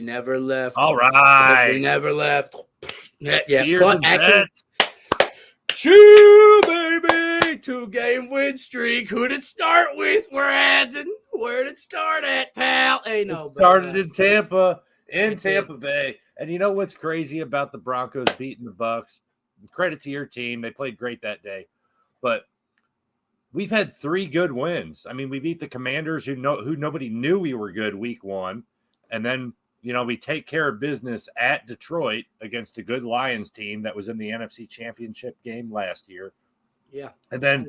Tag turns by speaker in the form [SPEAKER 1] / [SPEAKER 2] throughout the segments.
[SPEAKER 1] never left.
[SPEAKER 2] All right.
[SPEAKER 1] We never left. Yeah.
[SPEAKER 2] Cheers and
[SPEAKER 1] Action.
[SPEAKER 2] bets.
[SPEAKER 1] Choo, baby. 2-game win streak. Who did it start with? We're adding. Where did it start at, pal? Hey, no.
[SPEAKER 2] It started in Tampa,
[SPEAKER 1] Tampa
[SPEAKER 2] Bay. And you know what's crazy about the Broncos beating the Bucs? Credit to your team. They played great that day. But we've had 3 good wins. I mean, we beat the Commanders who nobody knew we were good week 1. And then, we take care of business at Detroit against a good Lions team that was in the NFC Championship game last year.
[SPEAKER 1] Yeah.
[SPEAKER 2] And then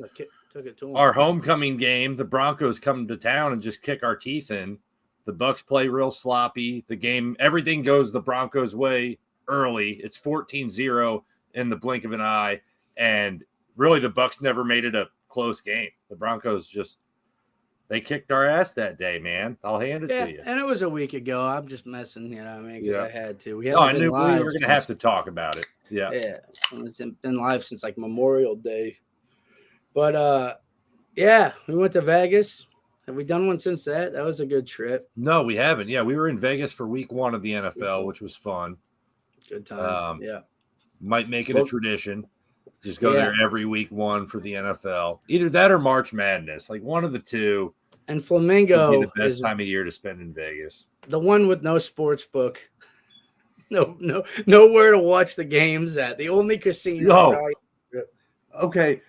[SPEAKER 1] took it to them.
[SPEAKER 2] Our homecoming game, the Broncos come to town and just kick our teeth in. The Bucs play real sloppy. The game, everything goes the Broncos' way early. It's 14-0 in the blink of an eye. And really, the Bucs never made it a close game. The Broncos they kicked our ass that day, man. I'll hand it to you.
[SPEAKER 1] And it was a week ago. I'm just messing, because I had to.
[SPEAKER 2] I knew we were going to have to talk about it. Yeah.
[SPEAKER 1] Yeah. It's been live since like Memorial Day. But, we went to Vegas. Have we done one since that? That was a good trip.
[SPEAKER 2] No, we haven't. Yeah, we were in Vegas for week 1 of the NFL, which was fun.
[SPEAKER 1] Good time.
[SPEAKER 2] Might make it a tradition. Just go there every week 1 for the NFL. Either that or March Madness, like one of the two.
[SPEAKER 1] And Flamingo
[SPEAKER 2] would be the best time of year to spend in Vegas.
[SPEAKER 1] The one with no sports book. Nowhere to watch the games at. The only casino.
[SPEAKER 2] No. Okay.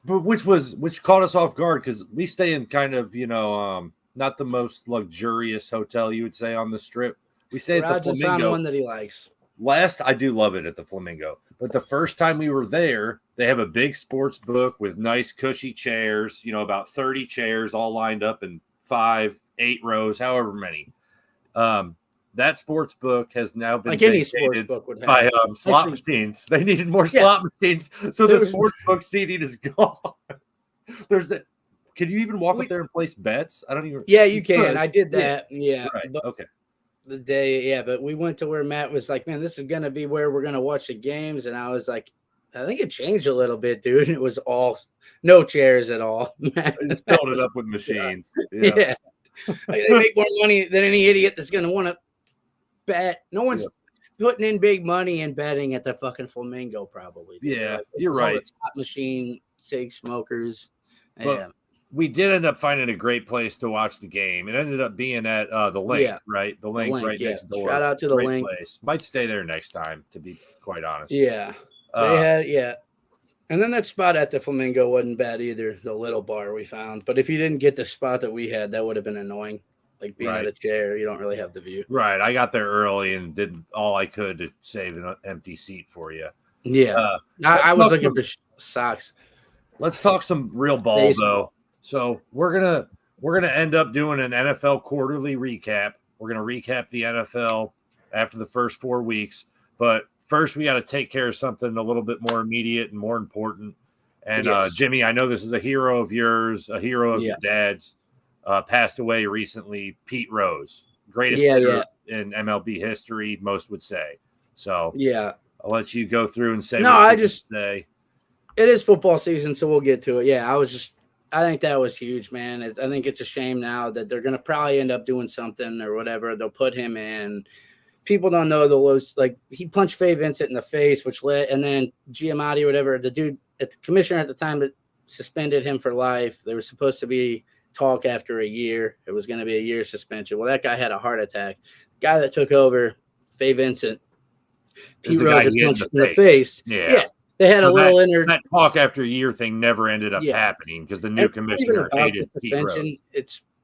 [SPEAKER 2] But which caught us off guard because we stay in kind of, not the most luxurious hotel you would say on the strip. We stay at the Flamingo.
[SPEAKER 1] Found one that he likes.
[SPEAKER 2] I do love it at the Flamingo. But the first time we were there, they have a big sports book with nice cushy chairs, about 30 chairs all lined up in 5, 8 rows, however many. That sports book has now been
[SPEAKER 1] like any sports book would have.
[SPEAKER 2] By slot machines. They needed more slot machines, so the sports book seating is gone. Can you even walk up there and place bets? I don't even.
[SPEAKER 1] Yeah, you can. I did that. Yeah.
[SPEAKER 2] Right. Okay.
[SPEAKER 1] The day, but we went to where Matt was like, man, this is going to be where we're going to watch the games. And I was like, I think it changed a little bit, dude. It was all no chairs at all.
[SPEAKER 2] They just filled it up with machines.
[SPEAKER 1] Yeah. They make more money than any idiot that's going to want to bet. No one's putting in big money and betting at the fucking Flamingo, probably.
[SPEAKER 2] Yeah, you're right.
[SPEAKER 1] Slot machine, cig smokers.
[SPEAKER 2] But we did end up finding a great place to watch the game. It ended up being at the Link, right? The Link right next door.
[SPEAKER 1] Shout out to the Link.
[SPEAKER 2] Place. Might stay there next time, to be quite honest.
[SPEAKER 1] Yeah. They had, And then that spot at the Flamingo wasn't bad either, the little bar we found. But if you didn't get the spot that we had, that would have been annoying. Like being at a chair, you don't really have the view.
[SPEAKER 2] Right. I got there early and did all I could to save an empty seat for you.
[SPEAKER 1] Yeah. I was looking for socks.
[SPEAKER 2] Let's talk some real ball, though. So we're gonna end up doing an NFL quarterly recap. We're gonna recap the NFL after the first 4 weeks. But first, we got to take care of something a little bit more immediate and more important. And Jimmy, I know this is a hero of yours, a hero of your dad's. Passed away recently. Pete Rose, greatest hitter in MLB history, most would say. So I'll let you go through and say.
[SPEAKER 1] No, say. It is football season, so we'll get to it. Yeah, I think that was huge, man. I think it's a shame now that they're going to probably end up doing something or whatever. They'll put him in. People don't know he punched Faye Vincent in the face, and then Giamatti or whatever, the dude, the commissioner at the time that suspended him for life. There was supposed to be talk after a year. It was going to be a year suspension. Well, that guy had a heart attack. The guy that took over, Faye Vincent, Pete Rose punched in the face.
[SPEAKER 2] Yeah.
[SPEAKER 1] They had a little
[SPEAKER 2] that talk after a year thing never ended up happening because the new commissioner hated Pete Rose.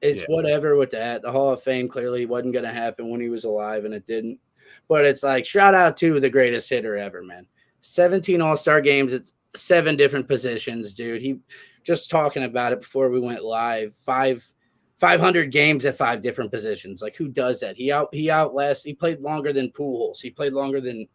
[SPEAKER 1] It's whatever with that. The Hall of Fame clearly wasn't going to happen when he was alive, and it didn't. But it's like, shout out to the greatest hitter ever, man. 17 All-Star games. It's 7 different positions, dude. He just talking about it before we went live. 500 games at 5 different positions. Like, who does that? He played longer than Pujols. He played longer than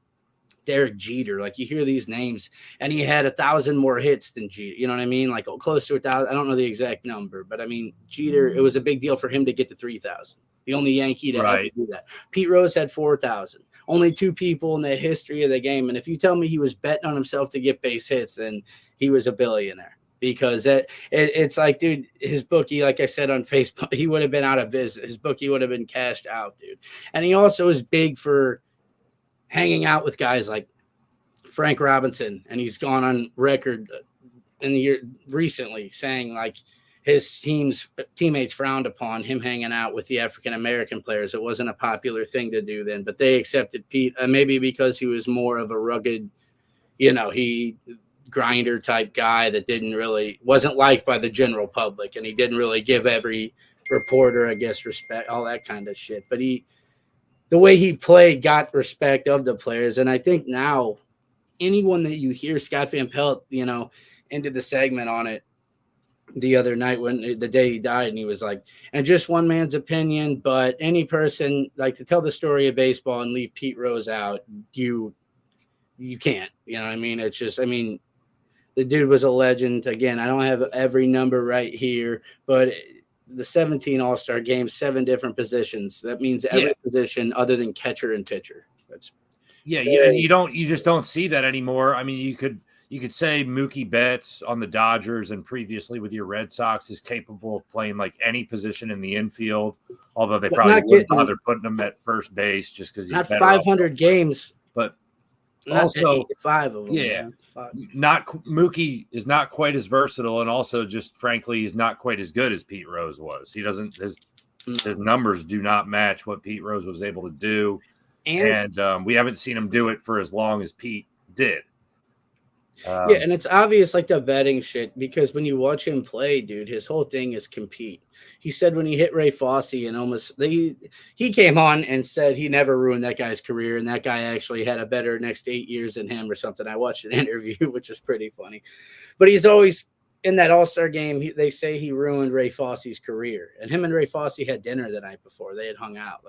[SPEAKER 1] Derek Jeter. Like, you hear these names, and he had 1,000 more hits than Jeter. You know what I mean? Like, close to 1,000. I don't know the exact number, but I mean, Jeter, it was a big deal for him to get to 3,000. The only Yankee to ever do that. Pete Rose had 4,000. Only 2 people in the history of the game. And if you tell me he was betting on himself to get base hits, then he was a billionaire. because it's like, dude, his bookie, like I said on Facebook, he would have been out of business. His bookie would have been cashed out, dude. And he also is big for hanging out with guys like Frank Robinson, and he's gone on record in the year recently saying like his teammates frowned upon him hanging out with the African American players. It wasn't a popular thing to do then, but they accepted Pete, maybe because he was more of a rugged, he grinder type guy that wasn't liked by the general public, and he didn't really give every reporter, I guess, respect, all that kind of shit. But the way he played got respect of the players, and I think now anyone that you hear, Scott Van Pelt, ended the segment on it the other night the day he died, and he was like, and just one man's opinion, but any person like to tell the story of baseball and leave Pete Rose out, you can't, I mean? It's just, the dude was a legend. Again, I don't have every number right here, but the 17 All-Star games, 7 different positions. That means every position other than catcher and pitcher. That's
[SPEAKER 2] you just don't see that anymore. I mean, you could say Mookie Betts on the Dodgers and previously with your Red Sox is capable of playing like any position in the infield, although they probably wouldn't bother putting him at first base just because he's
[SPEAKER 1] not 500 games,
[SPEAKER 2] but
[SPEAKER 1] also 5 of them.
[SPEAKER 2] Yeah, not Mookie is not quite as versatile, and also just frankly, he's not quite as good as Pete Rose was. He doesn't his numbers do not match what Pete Rose was able to do, and we haven't seen him do it for as long as Pete did.
[SPEAKER 1] And it's obvious, like the betting shit, because when you watch him play, dude, his whole thing is compete. He said when he hit Ray Fosse and he came on and said he never ruined that guy's career, and that guy actually had a better next 8 years than him or something. I watched an interview, which was pretty funny. But he's always in that All-Star game. They say he ruined Ray Fosse's career, and him and Ray Fosse had dinner the night before. They had hung out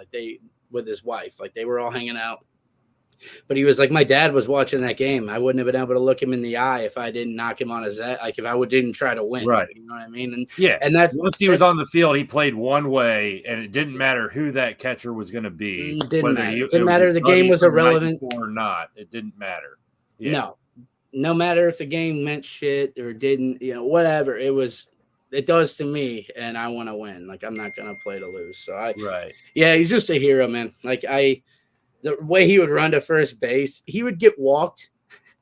[SPEAKER 1] with his wife, like they were all hanging out. But he was like, my dad was watching that game. I wouldn't have been able to look him in the eye if I didn't knock him on his head. Like if I didn't try to win,
[SPEAKER 2] right?
[SPEAKER 1] You know what I mean?
[SPEAKER 2] And that's once he was on the field, he played one way, and it didn't matter who that catcher was going to be.
[SPEAKER 1] Didn't matter. The game was irrelevant
[SPEAKER 2] or not. It didn't matter.
[SPEAKER 1] No matter if the game meant shit or didn't. Whatever it was. It does to me, and I want to win. Like I'm not going to play to lose. So he's just a hero, man. Like the way he would run to first base, he would get walked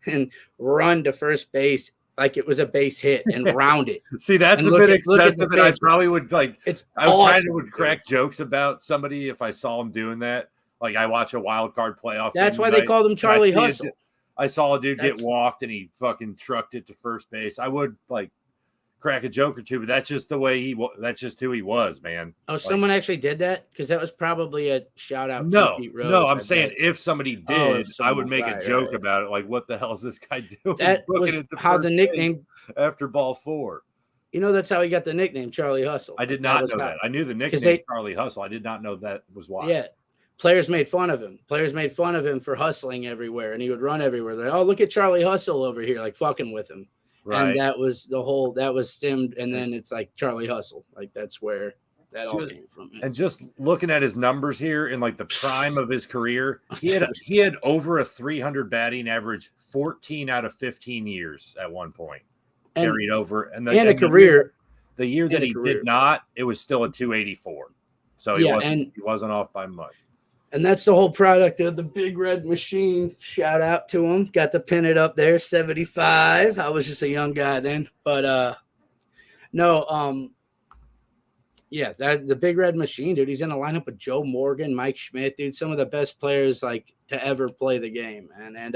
[SPEAKER 1] and run to first base like it was a base hit and round it.
[SPEAKER 2] See, that's a bit excessive, and I probably would would crack jokes about somebody if I saw him doing that. Like I watch a wild card playoff.
[SPEAKER 1] That's why they called him Charlie Hustle.
[SPEAKER 2] I saw a dude get walked and he fucking trucked it to first base. I would crack a joke or two, but that's just the way that's just who he was, man.
[SPEAKER 1] Oh, someone actually did that? Because that was probably a shout out
[SPEAKER 2] to
[SPEAKER 1] Pete Rose.
[SPEAKER 2] No, I'm saying if somebody did, I would make a joke about it. Like, what the hell is this guy doing?
[SPEAKER 1] That was how the nickname
[SPEAKER 2] after ball 4.
[SPEAKER 1] That's how he got the nickname Charlie Hustle.
[SPEAKER 2] I did not know that. I knew the nickname Charlie Hustle. I did not know that was why.
[SPEAKER 1] Yeah. Players made fun of him. Players made fun of him for hustling everywhere, and he would run everywhere. They're like, oh, look at Charlie Hustle over here, like fucking with him. Right. And that was stemmed, and then it's like Charlie Hustle. Like that's where that all came from.
[SPEAKER 2] And just looking at his numbers here in like the prime of his career, he had over a 300 batting average 14 out of 15 years at one point. Carried over and a career. The year that he did not, it was still a 284. So he wasn't off by much.
[SPEAKER 1] And that's the whole product of the Big Red Machine. Shout out to him. Got to pin it up there, 75. I was just a young guy then. But the Big Red Machine, dude. He's in a lineup with Joe Morgan, Mike Schmidt, dude. Some of the best players like to ever play the game. And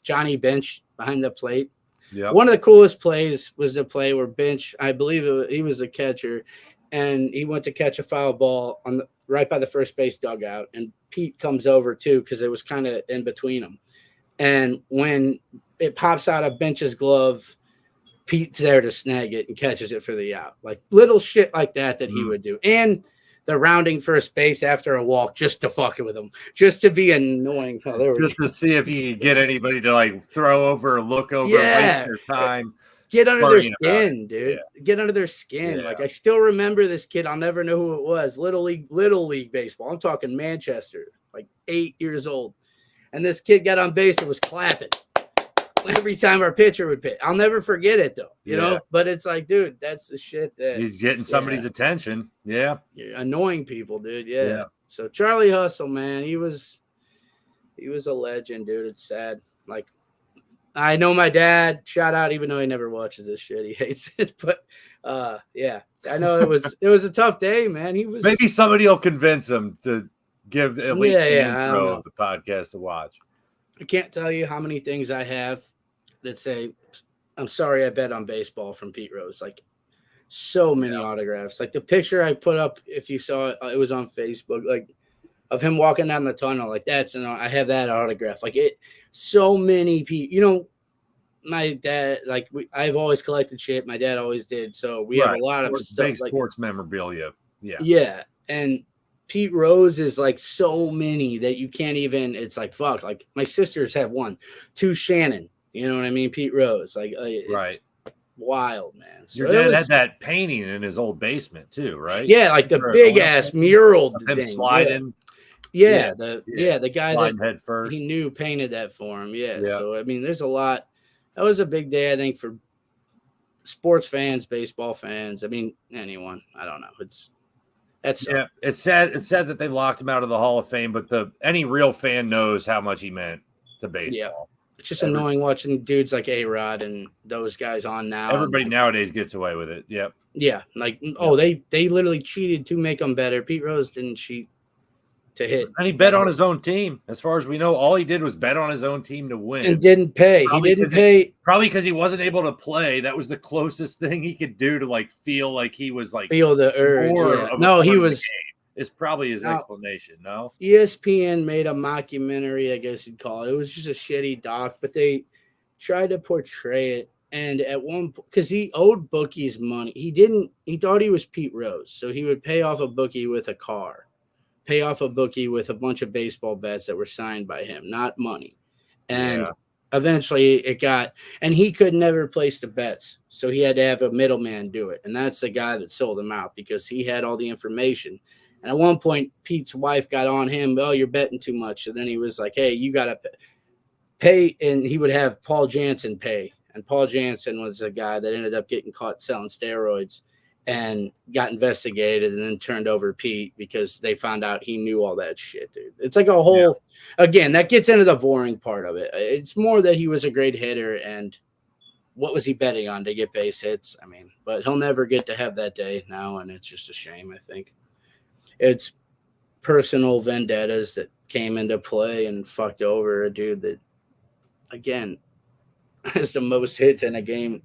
[SPEAKER 1] Johnny Bench behind the plate. Yep. One of the coolest plays was the play where Bench, I believe he was a catcher, and he went to catch a foul ball right by the first base dugout, and Pete comes over too because it was kind of in between them. And when it pops out of Bench's glove, Pete's there to snag it and catches it for the out. Like little shit like that he would do. And the rounding first base after a walk just to fuck it with him, just to be annoying.
[SPEAKER 2] Just to see if you could get anybody to like throw over or look over waste their time.
[SPEAKER 1] Get under their skin, dude. Yeah. Get under their skin. Yeah. Like I still remember this kid. I'll never know who it was. Little league baseball. I'm talking Manchester, like 8 years old. And this kid got on base and was clapping. every time our pitcher would pitch. I'll never forget it though, you know. But it's like, dude, that's the shit that
[SPEAKER 2] he's getting somebody's attention. Yeah,
[SPEAKER 1] you're annoying people, dude. Yeah. So Charlie Hustle, man, he was a legend, dude. It's sad. Like, I know my dad. Shout out, even though he never watches this shit, he hates it. But yeah, I know it was a tough day, man. He was
[SPEAKER 2] maybe somebody will convince him to give at least the intro of the podcast to watch.
[SPEAKER 1] I can't tell you how many things I have that say, I'm sorry I bet on baseball from Pete Rose. Like, so many autographs. Like, the picture I put up, if you saw it, it was on Facebook, like, of him walking down the tunnel. Like, I have that autograph. Like, so many people, you know, my dad, like, I've always collected shit. My dad always did. So we have a lot of stuff.
[SPEAKER 2] Big sports memorabilia. Yeah.
[SPEAKER 1] Yeah. And Pete Rose is like so many that you can't even, it's like, fuck. Like, my sisters have one, two Shannon, you know what I mean? Pete Rose, like, it's wild, man. So
[SPEAKER 2] your dad had that painting in his old basement too, right?
[SPEAKER 1] Yeah, like the big ass mural
[SPEAKER 2] thing. Him sliding.
[SPEAKER 1] Yeah, the guy
[SPEAKER 2] sliding head first.
[SPEAKER 1] He knew painted that for him. Yeah. So I mean, there's a lot. That was a big day, I think, for sports fans, baseball fans. I mean, anyone. I don't know. It's sad.
[SPEAKER 2] It's sad that they locked him out of the Hall of Fame, but any real fan knows how much he meant to baseball.
[SPEAKER 1] Yeah. It's just annoying watching dudes like A-Rod and those guys on now.
[SPEAKER 2] Everybody nowadays gets away with it. Yep.
[SPEAKER 1] Yeah. Like, they literally cheated to make them better. Pete Rose didn't cheat to hit.
[SPEAKER 2] And he bet on his own team. As far as we know, all he did was bet on his own team to win.
[SPEAKER 1] And didn't pay. He didn't pay.
[SPEAKER 2] Probably because he wasn't able to play. That was the closest thing he could do to, like, feel like he was, like,
[SPEAKER 1] feel the urge. No, he was.
[SPEAKER 2] It's probably his explanation, no?
[SPEAKER 1] ESPN made a mockumentary, I guess you'd call it. It was just a shitty doc, but they tried to portray it. And at one point, because he owed bookies money. He thought he was Pete Rose. So he would pay off a bookie with a car, pay off a bookie with a bunch of baseball bets that were signed by him, not money. And eventually and he could never place the bets. So he had to have a middleman do it. And that's the guy that sold him out because he had all the information. And at one point, Pete's wife got on him. Oh, you're betting too much. So then he was like, hey, you got to pay. And he would have Paul Jansen pay. And Paul Jansen was a guy that ended up getting caught selling steroids and got investigated and then turned over Pete because they found out he knew all that shit, dude. It's like a whole, again, that gets into the boring part of it. It's more that he was a great hitter and what was he betting on to get base hits? I mean, but he'll never get to have that day now. And it's just a shame, I think. It's personal vendettas that came into play and fucked over a dude that, again, has the most hits in a game.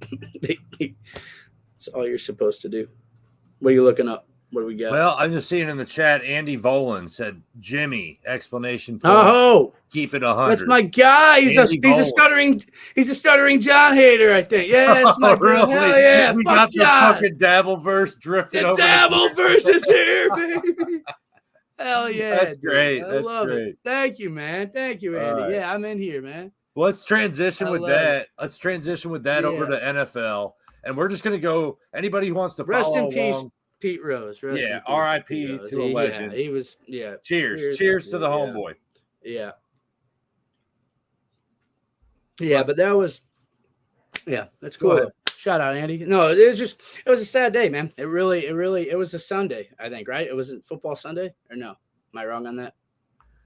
[SPEAKER 1] That's all you're supposed to do. What are you looking up? What do we got?
[SPEAKER 2] Well, I'm just seeing in the chat, Andy Volan said, Jimmy, explanation.
[SPEAKER 1] Oh,
[SPEAKER 2] keep it 100.
[SPEAKER 1] That's my guy. He's a stuttering John hater, I think. Yeah, that's my
[SPEAKER 2] really?
[SPEAKER 1] Hell yeah.
[SPEAKER 2] We got the fucking Dabbleverse drifted over.
[SPEAKER 1] The Dabbleverse is here, baby. Hell yeah.
[SPEAKER 2] That's great.
[SPEAKER 1] I love it. Thank you, man. Thank you, Andy. Right. Yeah, I'm in here, man.
[SPEAKER 2] Well, let's transition with that. Let's transition with that over to NFL. And we're just going to go, anybody who wants to follow along. Rest in peace,
[SPEAKER 1] Pete Rose.
[SPEAKER 2] R.I.P. to a legend.
[SPEAKER 1] He was,
[SPEAKER 2] Cheers to the homeboy.
[SPEAKER 1] Yeah. Yeah, but that was, that's cool. Shout out, Andy. No, it was a sad day, man. It was a Sunday, I think, right? It wasn't football Sunday or no? Am I wrong on that?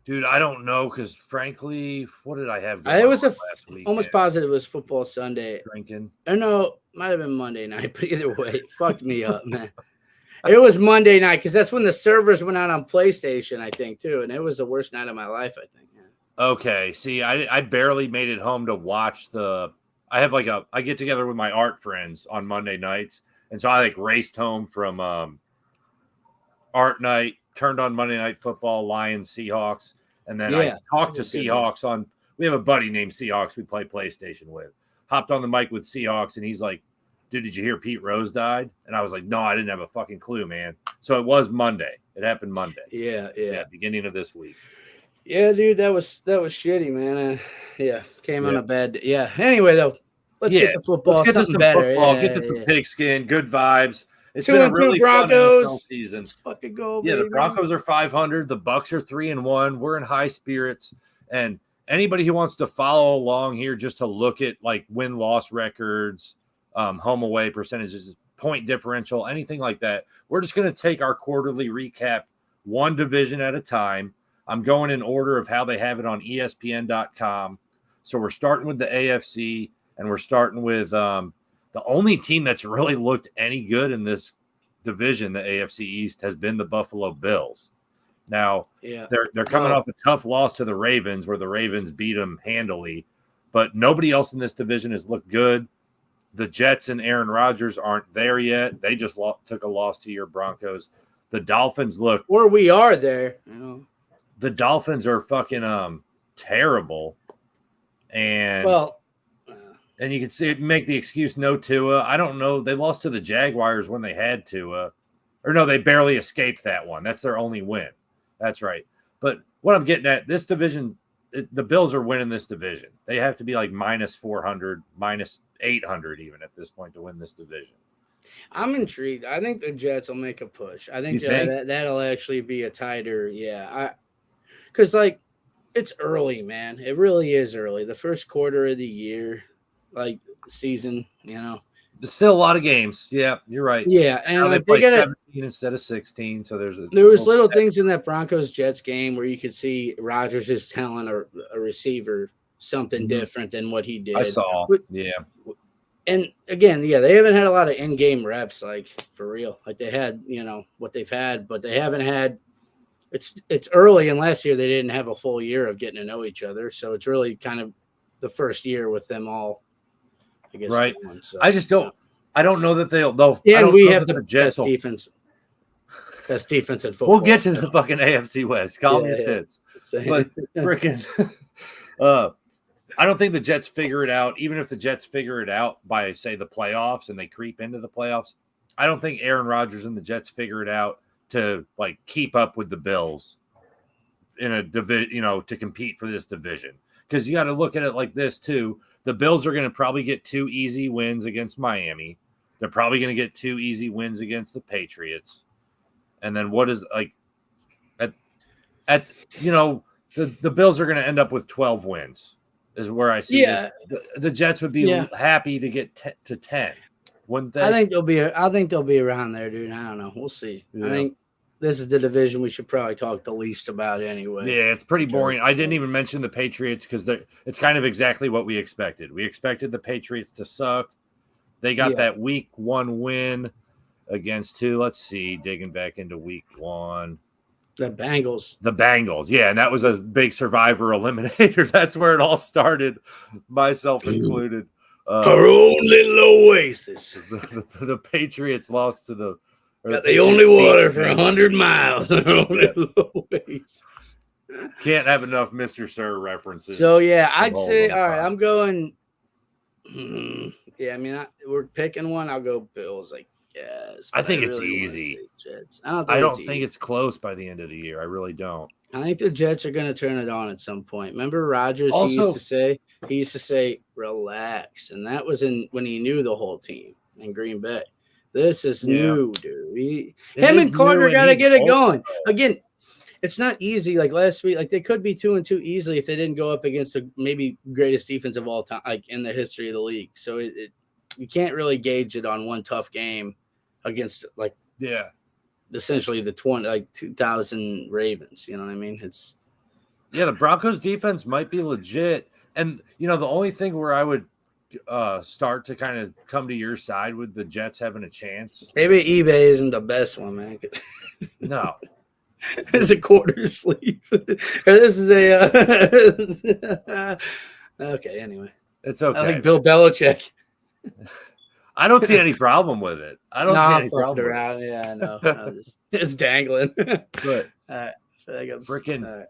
[SPEAKER 2] Dude, I don't know because, frankly, what did I have?
[SPEAKER 1] It was last week. Almost positive it was football Sunday.
[SPEAKER 2] Drinking.
[SPEAKER 1] Or no, might have been Monday night, but either way, it fucked me up, man. It was Monday night because that's when the servers went out on PlayStation, I think, too, and it was the worst night of my life, I think. Yeah.
[SPEAKER 2] Okay, see, I barely made it home to watch I get together with my art friends on Monday nights, and so I raced home from art night. Turned on Monday Night Football, Lions, Seahawks, and then I talked to Seahawks on. We have a buddy named Seahawks we play PlayStation with. Hopped on the mic with Seahawks, and he's like, "Dude, did you hear Pete Rose died?" And I was like, "No, I didn't have a fucking clue, man." So it was Monday. It happened Monday.
[SPEAKER 1] Yeah.
[SPEAKER 2] Beginning of this week.
[SPEAKER 1] Yeah, dude, that was shitty, man. Came on a bad day. Yeah. Anyway, though, let's get to football.
[SPEAKER 2] Let's get to some better. Football. Get to some pigskin. Good vibes. It's been a really fun NFL season.
[SPEAKER 1] Let's fucking go, baby.
[SPEAKER 2] The Broncos are 500. The Bucs are 3-1. We're in high spirits, and anybody who wants to follow along here just to look at like win-loss records, home away percentages, point differential, anything like that, we're just going to take our quarterly recap one division at a time. I'm going in order of how they have it on ESPN.com. So we're starting with the AFC, and we're starting with the only team that's really looked any good in this division, the AFC East, has been the Buffalo Bills. Now, they're coming off a tough loss to the Ravens, where the Ravens beat them handily, but nobody else in this division has looked good. The Jets and Aaron Rodgers aren't there yet. They just took a loss to your Broncos. The Dolphins look,
[SPEAKER 1] or we are there. You know.
[SPEAKER 2] The Dolphins are fucking terrible, and you can see it make the excuse no Tua. I don't know. They lost to the Jaguars when they had Tua, or no, they barely escaped that one. That's their only win. That's right. But what I'm getting at, this division, the Bills are winning this division. They have to be like minus 400, minus 800 even at this point to win this division.
[SPEAKER 1] I'm intrigued. I think the Jets will make a push. I think, that'll actually be a tighter, because like it's early, man. It really is early. The first quarter of the year, like season, you know.
[SPEAKER 2] There's still a lot of games. Yeah, you're right.
[SPEAKER 1] Yeah, and
[SPEAKER 2] they play 17 instead of 16. So there
[SPEAKER 1] was little things in that Broncos Jets game where you could see Rodgers is telling a receiver something different than what he did.
[SPEAKER 2] I saw. Yeah.
[SPEAKER 1] And again, they haven't had a lot of in-game reps, like for real. Like they had, what they've had, but they haven't had. It's early, and last year they didn't have a full year of getting to know each other, so it's really kind of the first year with them all. I guess.
[SPEAKER 2] Right. I just don't. I don't know that they'll.
[SPEAKER 1] Yeah, and we have the best defense. Best defense in football.
[SPEAKER 2] We'll get to the fucking AFC West. Calm your tits. But freaking. I don't think the Jets figure it out. Even if the Jets figure it out by, say, the playoffs and they creep into the playoffs, I don't think Aaron Rodgers and the Jets figure it out to like keep up with the Bills in a division, to compete for this division. Because you got to look at it like this too. The Bills are going to probably get 2 easy wins against Miami. They're probably going to get 2 easy wins against the Patriots. And then what is like the Bills are going to end up with 12 wins. Is where I see this. The Jets would be happy to get to 10. Wouldn't they?
[SPEAKER 1] I think they'll be around there, dude. I don't know. We'll see. Yeah. I think this is the division we should probably talk the least about anyway.
[SPEAKER 2] Yeah, it's pretty boring. I didn't even mention the Patriots because it's kind of exactly what we expected. We expected the Patriots to suck. They got that week 1 win against who? Let's see. Digging back into week 1.
[SPEAKER 1] The
[SPEAKER 2] Bengals, yeah, and that was a big survivor eliminator. That's where it all started, myself included.
[SPEAKER 1] Our own little oasis.
[SPEAKER 2] The Patriots lost to the.
[SPEAKER 1] Got the only water for 100 miles.
[SPEAKER 2] Can't have enough Mr. Sir references.
[SPEAKER 1] So I'd say all right. I'm going. We're picking one. I'll go Bills. Yes,
[SPEAKER 2] I think it's easy. I don't think it's close by the end of the year. I really don't.
[SPEAKER 1] I think the Jets are going to turn it on at some point. Remember Rodgers? He used to say, relax. And that was when he knew the whole team in Green Bay. This is new, dude. Him and Carter got to get it going. Again, it's not easy. Like last week, like they could be 2-2 easily if they didn't go up against the maybe greatest defense of all time, like in the history of the league. So you can't really gauge it on one tough game against essentially the 2000 Ravens. You know what I mean?
[SPEAKER 2] The Broncos defense might be legit. And, the only thing where I would start to kind of come to your side with the Jets having a chance.
[SPEAKER 1] Maybe eBay isn't the best one, man.
[SPEAKER 2] No.
[SPEAKER 1] It's a quarter sleep. Or this is a okay, anyway.
[SPEAKER 2] It's okay.
[SPEAKER 1] I think Bill Belichick.
[SPEAKER 2] I don't see any problem with it. I don't see any problem
[SPEAKER 1] around. Yeah, I know. It's dangling.
[SPEAKER 2] But
[SPEAKER 1] I feel like I'm
[SPEAKER 2] freaking.
[SPEAKER 1] I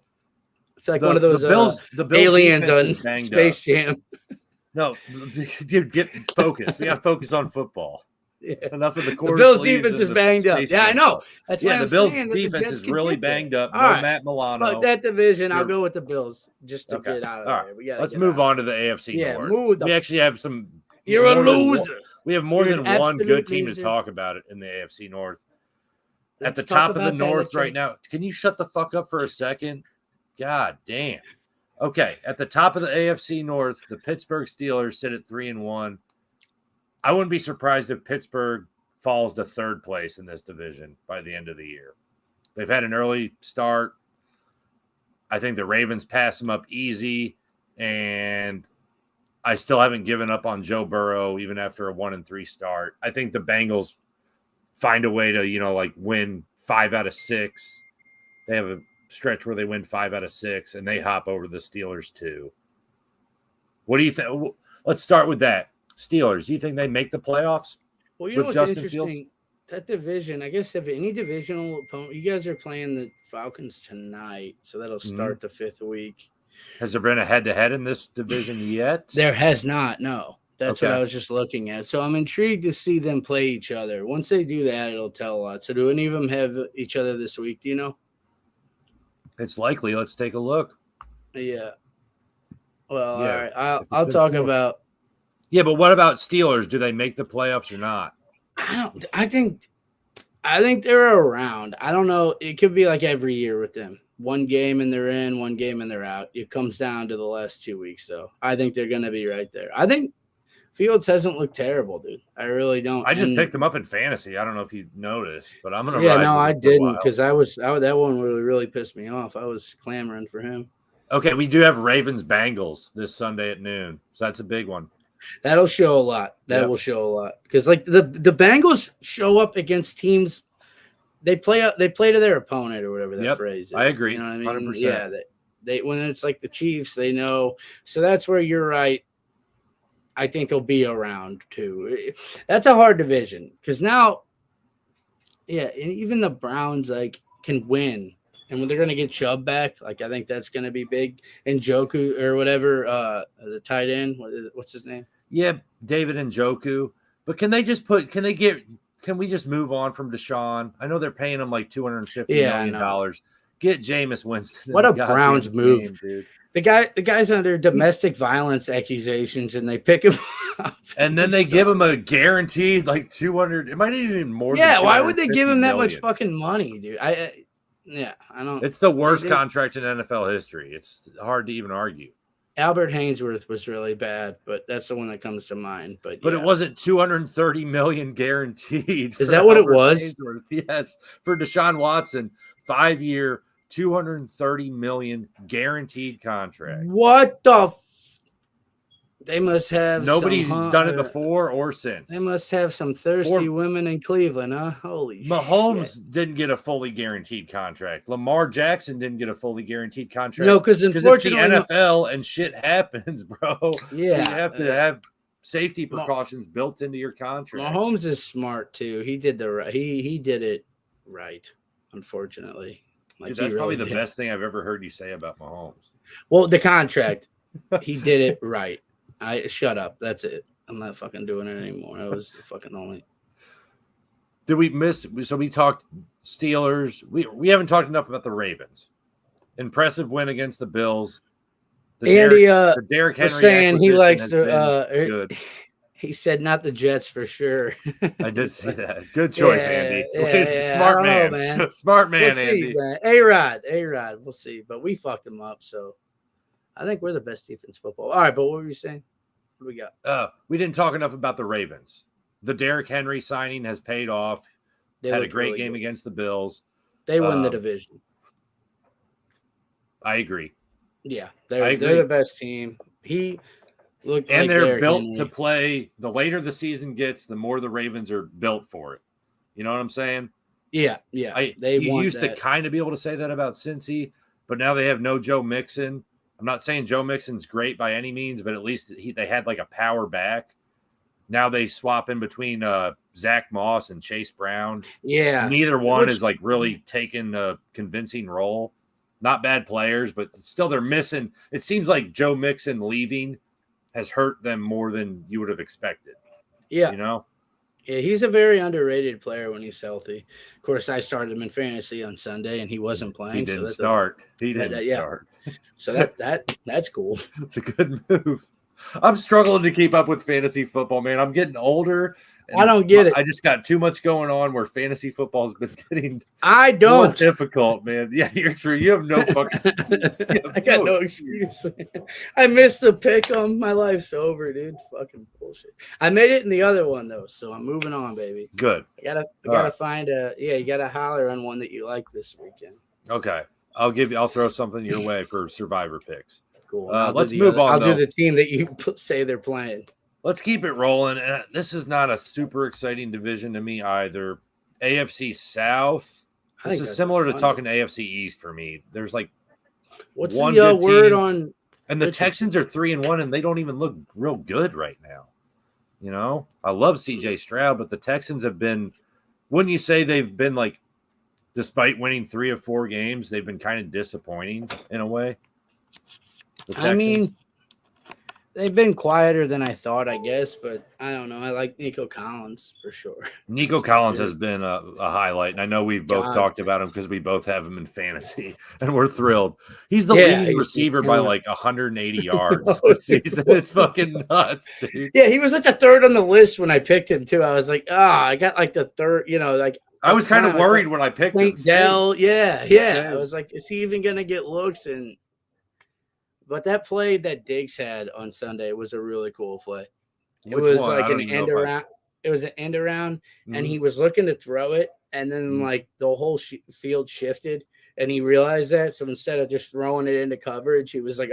[SPEAKER 1] feel like one of those Bills aliens on Space Jam.
[SPEAKER 2] No, dude, get focused. We got to focus on football.
[SPEAKER 1] Yeah.
[SPEAKER 2] Enough of the quarter.
[SPEAKER 1] The Bills defense is banged up. Yeah, I know. That's why
[SPEAKER 2] the Bills defense is really banged up. No Matt Milano.
[SPEAKER 1] Fuck that division. I'll go with the Bills just to get out of there.
[SPEAKER 2] Let's move on to the AFC North. We actually have some.
[SPEAKER 1] You're a loser.
[SPEAKER 2] We have more than one good team to talk about it in the AFC North. At the top of the North right now. Can you shut the fuck up for a second? God damn. Okay, at the top of the AFC North, the Pittsburgh Steelers sit at 3-1. I wouldn't be surprised if Pittsburgh falls to third place in this division by the end of the year. They've had an early start. I think the Ravens pass them up easy, and I still haven't given up on Joe Burrow even after a 1-3 start. I think the Bengals find a way to, win 5 out of 6. They have a stretch where they win 5 out of 6, and they hop over the Steelers too. What do you think? Let's start with that. Steelers, do you think they make the playoffs?
[SPEAKER 1] Well, you know what's interesting? Fields? That division, I guess if any divisional opponent, you guys are playing the Falcons tonight, so that'll start the 5th week.
[SPEAKER 2] Has there been a head-to-head in this division yet?
[SPEAKER 1] There has not, no. That's what I was just looking at. So I'm intrigued to see them play each other. Once they do that, it'll tell a lot. So do any of them have each other this week? Do you know?
[SPEAKER 2] It's likely. Let's take a look.
[SPEAKER 1] Yeah. Well, all right. I'll talk about.
[SPEAKER 2] Yeah, but what about Steelers? Do they make the playoffs or not?
[SPEAKER 1] I think they're around. I don't know. It could be like every year with them. One game and they're in, one game and they're out. It comes down to the last 2 weeks, though. I think they're going to be right there. I think Fields hasn't looked terrible, dude. I really don't.
[SPEAKER 2] I just picked him up in fantasy. I don't know if you noticed, but I'm going to.
[SPEAKER 1] Yeah, no, I didn't because that one really pissed me off. I was clamoring for him.
[SPEAKER 2] Okay, we do have Ravens Bengals this Sunday at noon, so that's a big one.
[SPEAKER 1] That'll show a lot. That will show a lot because like the Bengals show up against teams. They play to their opponent or whatever that phrase is.
[SPEAKER 2] I agree.
[SPEAKER 1] You know what I mean?
[SPEAKER 2] 100%.
[SPEAKER 1] Yeah. They when it's like the Chiefs, they know. So that's where you're right. I think they'll be around too. That's a hard division because now, even the Browns can win, and when they're gonna get Chubb back, I think that's gonna be big. And Njoku or whatever, the tight end, what's his name?
[SPEAKER 2] Yeah, David Njoku. But can we just move on from Deshaun? I know they're paying him like $250 million. Get Jameis Winston.
[SPEAKER 1] What a Browns move, dude. The guy's under domestic violence accusations, and they pick him up.
[SPEAKER 2] And then they give him a guaranteed like 200. It might even more.
[SPEAKER 1] Yeah, why would they give him that much fucking money, dude? I don't.
[SPEAKER 2] It's the worst contract in NFL history. It's hard to even argue.
[SPEAKER 1] Albert Hainsworth was really bad, but that's the one that comes to mind. But
[SPEAKER 2] it wasn't $230 million guaranteed.
[SPEAKER 1] Is that what it was?
[SPEAKER 2] Hainsworth. Yes, for Deshaun Watson, 5-year, $230 million guaranteed contract.
[SPEAKER 1] What the? They must have.
[SPEAKER 2] Nobody's done it before or since.
[SPEAKER 1] They must have some thirsty women in Cleveland, huh? Holy shit.
[SPEAKER 2] Mahomes didn't get a fully guaranteed contract. Lamar Jackson didn't get a fully guaranteed contract.
[SPEAKER 1] No, because unfortunately,
[SPEAKER 2] it's the NFL and shit happens, bro.
[SPEAKER 1] Yeah.
[SPEAKER 2] So you have to have safety precautions built into your contract.
[SPEAKER 1] Mahomes is smart too. He did he did it right, unfortunately.
[SPEAKER 2] Dude, that's probably the best thing I've ever heard you say about Mahomes.
[SPEAKER 1] Well, the contract, he did it right. Shut up. That's it. I'm not fucking doing it anymore. I was fucking only.
[SPEAKER 2] Did we miss? So we talked Steelers. We haven't talked enough about the Ravens. Impressive win against the Bills.
[SPEAKER 1] Andy
[SPEAKER 2] Derrick Henry
[SPEAKER 1] was saying he likes to.
[SPEAKER 2] Good.
[SPEAKER 1] He said not the Jets for sure.
[SPEAKER 2] I did see that. Good choice, Andy. Smart man. Smart man,
[SPEAKER 1] we'll
[SPEAKER 2] Andy.
[SPEAKER 1] See, A-Rod. We'll see. But we fucked him up, so I think we're the best defense football. All right, but what were you saying? What do we got?
[SPEAKER 2] We didn't talk enough about the Ravens. The Derrick Henry signing has paid off. They had a great game against the Bills.
[SPEAKER 1] They won the division.
[SPEAKER 2] I agree.
[SPEAKER 1] Yeah, they're the best team. He looked
[SPEAKER 2] and
[SPEAKER 1] like
[SPEAKER 2] they're built to play. The later the season gets, the more the Ravens are built for it. You know what I'm saying?
[SPEAKER 1] Yeah.
[SPEAKER 2] They used to kind of be able to say that about Cincy, but now they have no Joe Mixon. I'm not saying Joe Mixon's great by any means, but at least they had like a power back. Now they swap in between Zach Moss and Chase Brown.
[SPEAKER 1] Yeah.
[SPEAKER 2] Neither one is like really taking a convincing role. Not bad players, but still they're missing. It seems like Joe Mixon leaving has hurt them more than you would have expected.
[SPEAKER 1] Yeah.
[SPEAKER 2] You know?
[SPEAKER 1] Yeah, he's a very underrated player when he's healthy. Of course, I started him in fantasy on Sunday, and he wasn't playing.
[SPEAKER 2] He didn't start. He didn't start.
[SPEAKER 1] So that's cool.
[SPEAKER 2] That's a good move. I'm struggling to keep up with fantasy football, man. I'm getting older.
[SPEAKER 1] I don't get it.
[SPEAKER 2] I just got too much going on where fantasy football has been getting
[SPEAKER 1] more
[SPEAKER 2] difficult, man. Yeah, you're true. You have no fucking
[SPEAKER 1] I got no excuse. I missed the pick on my life's over, dude. Fucking bullshit. I made it in the other one though, so I'm moving on, baby.
[SPEAKER 2] Good.
[SPEAKER 1] I gotta find you gotta holler on one that you like this weekend.
[SPEAKER 2] Okay. I'll throw something your way for survivor picks.
[SPEAKER 1] Cool.
[SPEAKER 2] Let's move on.
[SPEAKER 1] I'll do the team that you say they're playing.
[SPEAKER 2] Let's keep it rolling. And this is not a super exciting division to me either. AFC South. This is similar to talking to AFC East for me. There's like
[SPEAKER 1] what's the word on?
[SPEAKER 2] And the Texans are 3-1, and they don't even look real good right now. You know, I love CJ Stroud, but the Texans have been. Wouldn't you say they've been like, despite winning 3 of 4 games, they've been kind of disappointing in a way?
[SPEAKER 1] I mean, they've been quieter than I thought, I guess, but I don't know. I like Nico Collins for sure.
[SPEAKER 2] Nico Collins has been a highlight, and I know we've both talked about him because we both have him in fantasy, and we're thrilled. He's the leading receiver by like 180 yards this season. It's fucking nuts, dude.
[SPEAKER 1] Yeah, he was like the third on the list when I picked him, too. I was like, I got like the third, like.
[SPEAKER 2] I was kind of worried when I picked him.
[SPEAKER 1] Dell, yeah. I was like, is he even going to get looks? But that play that Diggs had on Sunday was a really cool play. It was like an end around. It was an end around, and he was looking to throw it, and then like the whole field shifted, and he realized that. So instead of just throwing it into coverage, he was like,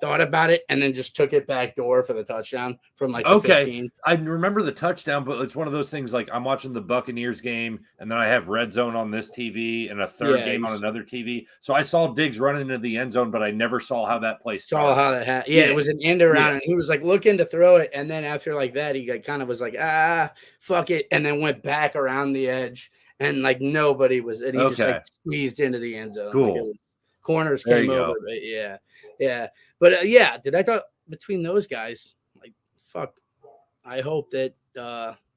[SPEAKER 1] thought about it, and then just took it back door for the touchdown from like the 15.
[SPEAKER 2] I remember the touchdown, but it's one of those things like I'm watching the Buccaneers game, and then I have red zone on this TV and a third game on another TV. So I saw Diggs run into the end zone, but I never saw how that play started.
[SPEAKER 1] Saw how that happened. Yeah, it was an end around, and he was like looking to throw it, and then after like that, he kind of was like, fuck it, and then went back around the edge, and like nobody was, and he just like squeezed into the end zone.
[SPEAKER 2] Cool.
[SPEAKER 1] Like corners came over, but yeah. But dude, I thought between those guys, like, fuck, I hope that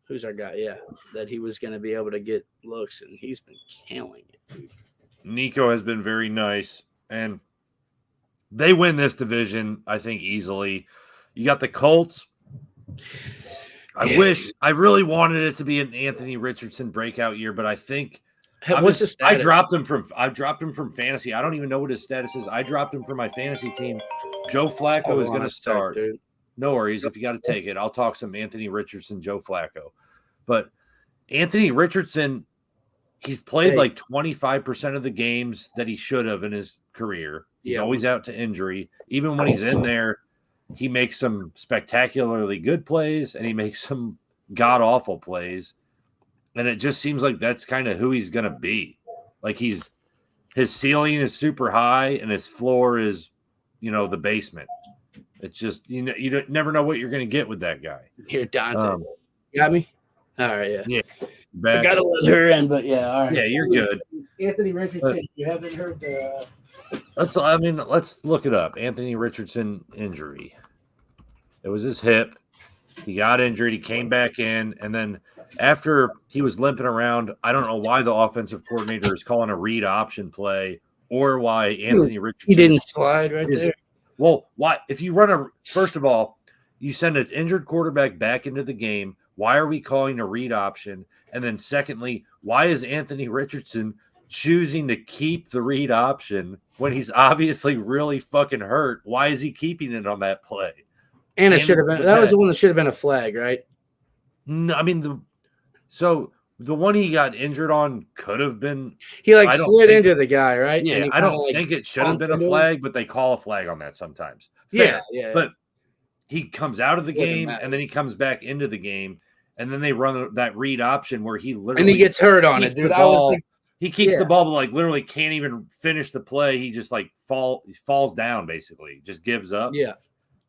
[SPEAKER 1] who's our guy? Yeah, that he was going to be able to get looks, and he's been killing it, dude.
[SPEAKER 2] Nico has been very nice, and they win this division, I think, easily. You got the Colts. I really wanted it to be an Anthony Richardson breakout year, but I think.
[SPEAKER 1] What's his status?
[SPEAKER 2] I dropped him from fantasy. I don't even know what his status is. I dropped him from my fantasy team. Joe Flacco is going to start. No worries. If you got to take it, I'll talk some Anthony Richardson, Joe Flacco. But Anthony Richardson, he's played like 25% of the games that he should have in his career. He's always out to injury. Even when he's in there, he makes some spectacularly good plays, and he makes some god-awful plays. And it just seems like that's kind of who he's going to be. Like his ceiling is super high and his floor is, the basement. It's just, you don't never know what you're going to get with that guy.
[SPEAKER 1] Here, Dante. You got me? All right, yeah.
[SPEAKER 2] Back.
[SPEAKER 1] I got to let her in, but yeah, all right.
[SPEAKER 2] Yeah, you're good.
[SPEAKER 1] Anthony Richardson, you haven't heard the...
[SPEAKER 2] Let's look it up. Anthony Richardson injury. It was his hip. He got injured. He came back in, and then after he was limping around, I don't know why the offensive coordinator is calling a read option play or why Anthony Richardson.
[SPEAKER 1] He didn't slide there.
[SPEAKER 2] Well, why? If you first of all, you send an injured quarterback back into the game. Why are we calling a read option? And then secondly, why is Anthony Richardson choosing to keep the read option when he's obviously really fucking hurt? Why is he keeping it on that play?
[SPEAKER 1] And it should have been. That was the one that should have been a flag, right?
[SPEAKER 2] No, I mean the one he got injured on could have been.
[SPEAKER 1] He slid into the guy, right?
[SPEAKER 2] Yeah, I don't think it should have been a flag, but they call a flag on that sometimes. Fair.
[SPEAKER 1] Yeah.
[SPEAKER 2] But he comes out of the game and then he comes back into the game, and then they run that read option where he literally
[SPEAKER 1] and he gets hurt on it, dude.
[SPEAKER 2] He keeps the ball, but like literally can't even finish the play. He just like falls down, basically, just gives up.
[SPEAKER 1] Yeah.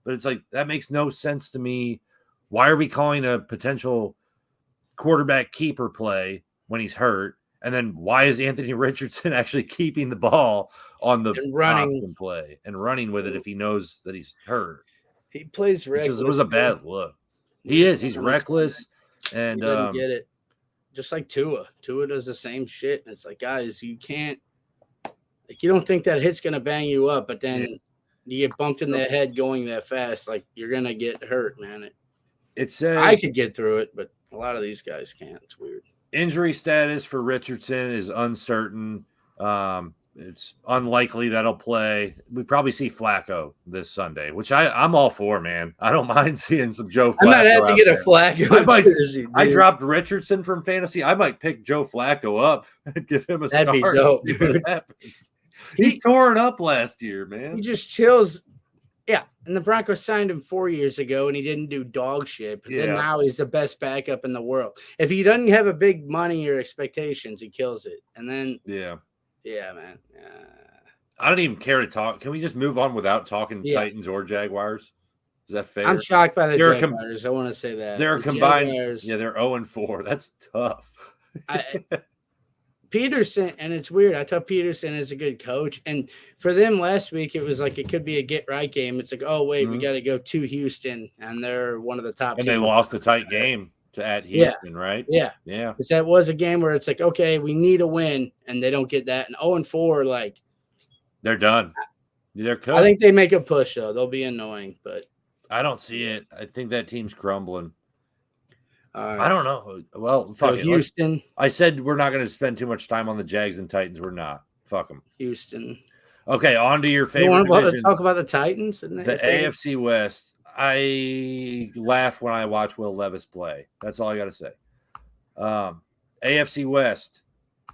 [SPEAKER 2] But it's like that makes no sense to me. Why are we calling a potential quarterback keeper play when he's hurt? And then why is Anthony Richardson actually keeping the ball on the running play and running with it if he knows that he's hurt?
[SPEAKER 1] He plays reckless.
[SPEAKER 2] It was a bad look. He's reckless, and
[SPEAKER 1] he doesn't get it. Just like Tua. Tua does the same shit. And it's like, guys, you can't, like, you don't think that hit's gonna bang you up, but then You get bumped in the head going that fast, like you're gonna get hurt, man.
[SPEAKER 2] It says
[SPEAKER 1] I could get through it, but a lot of these guys can't. It's weird.
[SPEAKER 2] Injury status for Richardson is uncertain. It's unlikely that'll play. We probably see Flacco this Sunday, which I'm all for, man. I don't mind seeing some Joe Flacco.
[SPEAKER 1] I might have to get a Flacco jersey.
[SPEAKER 2] I dropped Richardson from fantasy. I might pick Joe Flacco up and give him a start.
[SPEAKER 1] That'd be dope, dude.
[SPEAKER 2] He tore it up last year, man.
[SPEAKER 1] He just chills. Yeah, and the Broncos signed him 4 years ago, and he didn't do dog shit. But then now he's the best backup in the world. If he doesn't have a big money or expectations, he kills it. And then, yeah, man.
[SPEAKER 2] I don't even care to talk. Can we just move on without talking Titans or Jaguars? Is that fair?
[SPEAKER 1] I'm shocked by the Jaguars. I want to say that
[SPEAKER 2] they're combined. Jaguars, they're 0-4. That's tough.
[SPEAKER 1] Peterson, and it's weird. I thought Peterson is a good coach, and for them last week, it was like it could be a get right game. It's like, oh wait, we got to go to Houston, and they're one of the top.
[SPEAKER 2] And they lost a tight game at Houston, right?
[SPEAKER 1] Yeah. Because that was a game where it's like, okay, we need a win, and they don't get that. And 0-4, like
[SPEAKER 2] they're done. They're cooked.
[SPEAKER 1] I think they make a push though. They'll be annoying, but
[SPEAKER 2] I don't see it. I think that team's crumbling. I don't know. Well, fuck it.
[SPEAKER 1] Houston.
[SPEAKER 2] I said we're not going to spend too much time on the Jags and Titans. We're not. Fuck them.
[SPEAKER 1] Houston.
[SPEAKER 2] Okay, on to your favorite division.
[SPEAKER 1] Talk about the Titans?
[SPEAKER 2] The AFC West. I laugh when I watch Will Levis play. That's all I got to say. AFC West.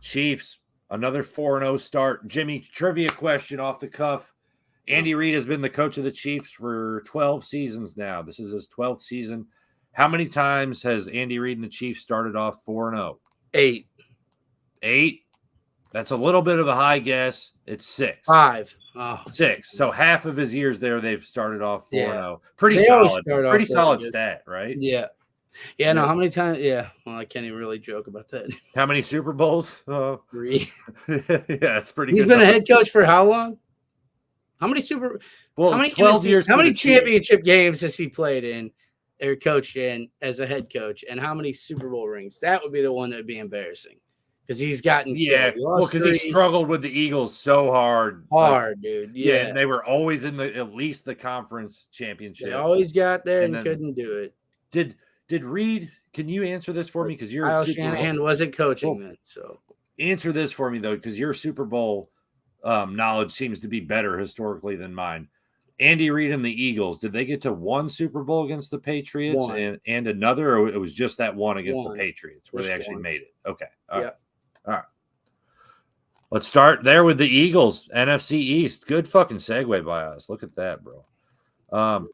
[SPEAKER 2] Chiefs. Another 4-0 start. Jimmy, trivia question off the cuff. Andy Reid has been the coach of the Chiefs for 12 seasons now. This is his 12th season. How many times has Andy Reid and the Chiefs started off 4-0?
[SPEAKER 1] 8.
[SPEAKER 2] 8? That's a little bit of a high guess. It's 6.
[SPEAKER 1] 5. Oh.
[SPEAKER 2] 6. So half of his years there, they've started off 4-0. Pretty solid. Pretty solid stat, right?
[SPEAKER 1] Yeah. Yeah, no, how many times? Yeah. Well, I can't even really joke about that.
[SPEAKER 2] How many Super Bowls?
[SPEAKER 1] 3.
[SPEAKER 2] Yeah, that's pretty
[SPEAKER 1] He's
[SPEAKER 2] good.
[SPEAKER 1] He's been a head coach for how long? How many
[SPEAKER 2] 12 years.
[SPEAKER 1] How many championship games has he played in? Or coached in as a head coach, and how many Super Bowl rings? That would be the one that would be embarrassing because he's gotten
[SPEAKER 2] because he struggled with the Eagles so hard,
[SPEAKER 1] dude.
[SPEAKER 2] Yeah, and they were always in at least the conference championship.
[SPEAKER 1] They always got there and couldn't do it.
[SPEAKER 2] Did Reid? Can you answer this for me? Because you're
[SPEAKER 1] Kyle Shanahan wasn't coaching then, so
[SPEAKER 2] answer this for me though, because your Super Bowl knowledge seems to be better historically than mine. Andy Reid and the Eagles, did they get to one Super Bowl against the Patriots and another, or it was just that one against the Patriots where they actually made it? Okay. All right. Let's start there with the Eagles, NFC East. Good fucking segue by us. Look at that, bro.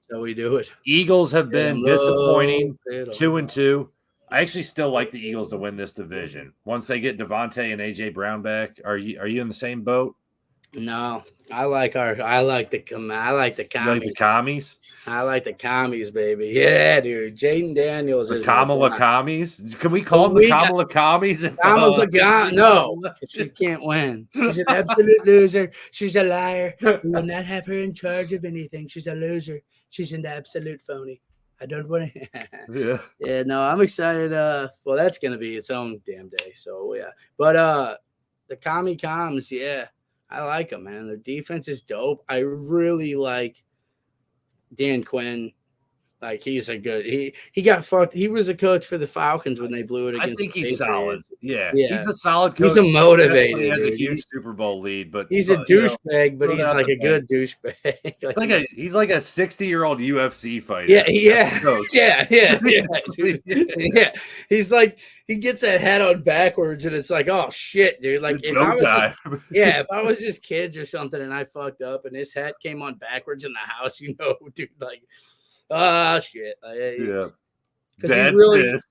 [SPEAKER 1] So we do it.
[SPEAKER 2] Eagles have been disappointing, 2-2. I actually still like the Eagles to win this division. Once they get Devontae and AJ Brown back, are you in the same boat?
[SPEAKER 1] No, I like the commies. I like the commies, baby. Yeah, dude. Jaden Daniels
[SPEAKER 2] is Kamala commies. Can we call them the Kamala commies?
[SPEAKER 1] No, she can't win. She's an absolute loser. She's a liar. We will not have her in charge of anything. She's a loser. She's an absolute phony. I don't want to. Yeah. No, I'm excited. Well, that's gonna be its own damn day. So yeah, but the commie comms, yeah. I like them, man. Their defense is dope. I really like Dan Quinn. Like, he's a good – he got fucked. He was a coach for the Falcons when they blew it against
[SPEAKER 2] I think he's solid. Yeah.
[SPEAKER 1] He's
[SPEAKER 2] a solid coach.
[SPEAKER 1] He's a motivator.
[SPEAKER 2] He has a huge Super Bowl lead, but
[SPEAKER 1] he's a douchebag, but he's like a good douchebag.
[SPEAKER 2] He's like a 60-year-old UFC fighter.
[SPEAKER 1] Yeah. Yeah. He's like – he gets that hat on backwards, and it's like, oh, shit, dude. Like, if I was just kids or something and I fucked up and this hat came on backwards in the house, dude, like – shit.
[SPEAKER 2] Yeah.
[SPEAKER 1] Dad's pissed.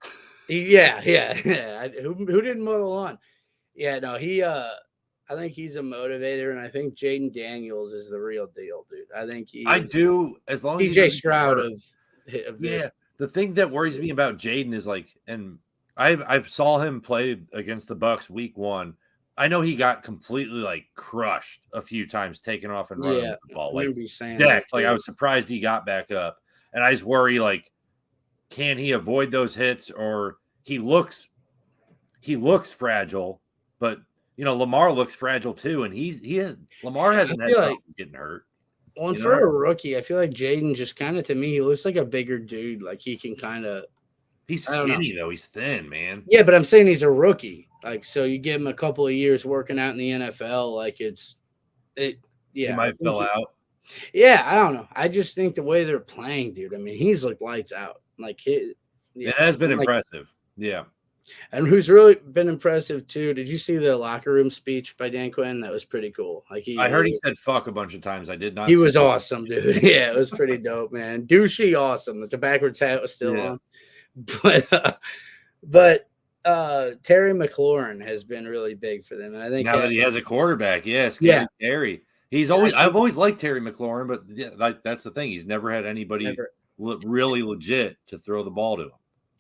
[SPEAKER 1] Who didn't mow the lawn? Yeah, no, I think he's a motivator, and I think Jaden Daniels is the real deal, dude. I think
[SPEAKER 2] as long as
[SPEAKER 1] DJ Stroud of this.
[SPEAKER 2] Yeah. The thing that worries me about Jaden is and I've saw him play against the Bucks week 1. I know he got completely crushed a few times, taken off and running the ball. Decked. I was surprised he got back up. And I just worry, can he avoid those hits? Or he looks fragile, but Lamar looks fragile too, and Lamar hasn't had trouble getting hurt.
[SPEAKER 1] Well, and for a rookie, I feel like Jaden just kind of, to me, he looks like a bigger dude. Like he can kind of.
[SPEAKER 2] He's skinny though. He's thin, man.
[SPEAKER 1] Yeah, but I'm saying he's a rookie. Like, so you give him a couple of years working out in the NFL, like yeah.
[SPEAKER 2] He might fill out.
[SPEAKER 1] Yeah, I don't know. I just think the way they're playing, dude. I mean, he's like lights out. Like it
[SPEAKER 2] has been impressive. Yeah.
[SPEAKER 1] And who's really been impressive too? Did you see the locker room speech by Dan Quinn? That was pretty cool. Like
[SPEAKER 2] I heard he said "fuck" a bunch of times. I did not.
[SPEAKER 1] He was awesome, dude. Yeah, it was pretty dope, man. Douchey, awesome. The backwards hat was still on, but Terry McLaurin has been really big for them, and I think
[SPEAKER 2] now that he has a quarterback, yes, Terry. I've always liked Terry McLaurin, but that's the thing. He's never had anybody really legit to throw the ball to him.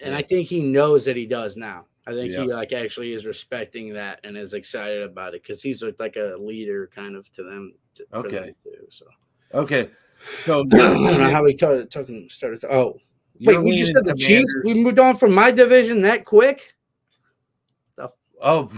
[SPEAKER 1] And I think he knows that he does now. I think he actually is respecting that and is excited about it because he's like a leader kind of to them.
[SPEAKER 2] Okay.
[SPEAKER 1] So
[SPEAKER 2] I don't
[SPEAKER 1] know how we started. Oh, wait, we just said the Chiefs. We moved on from my division that quick.
[SPEAKER 2] Oh,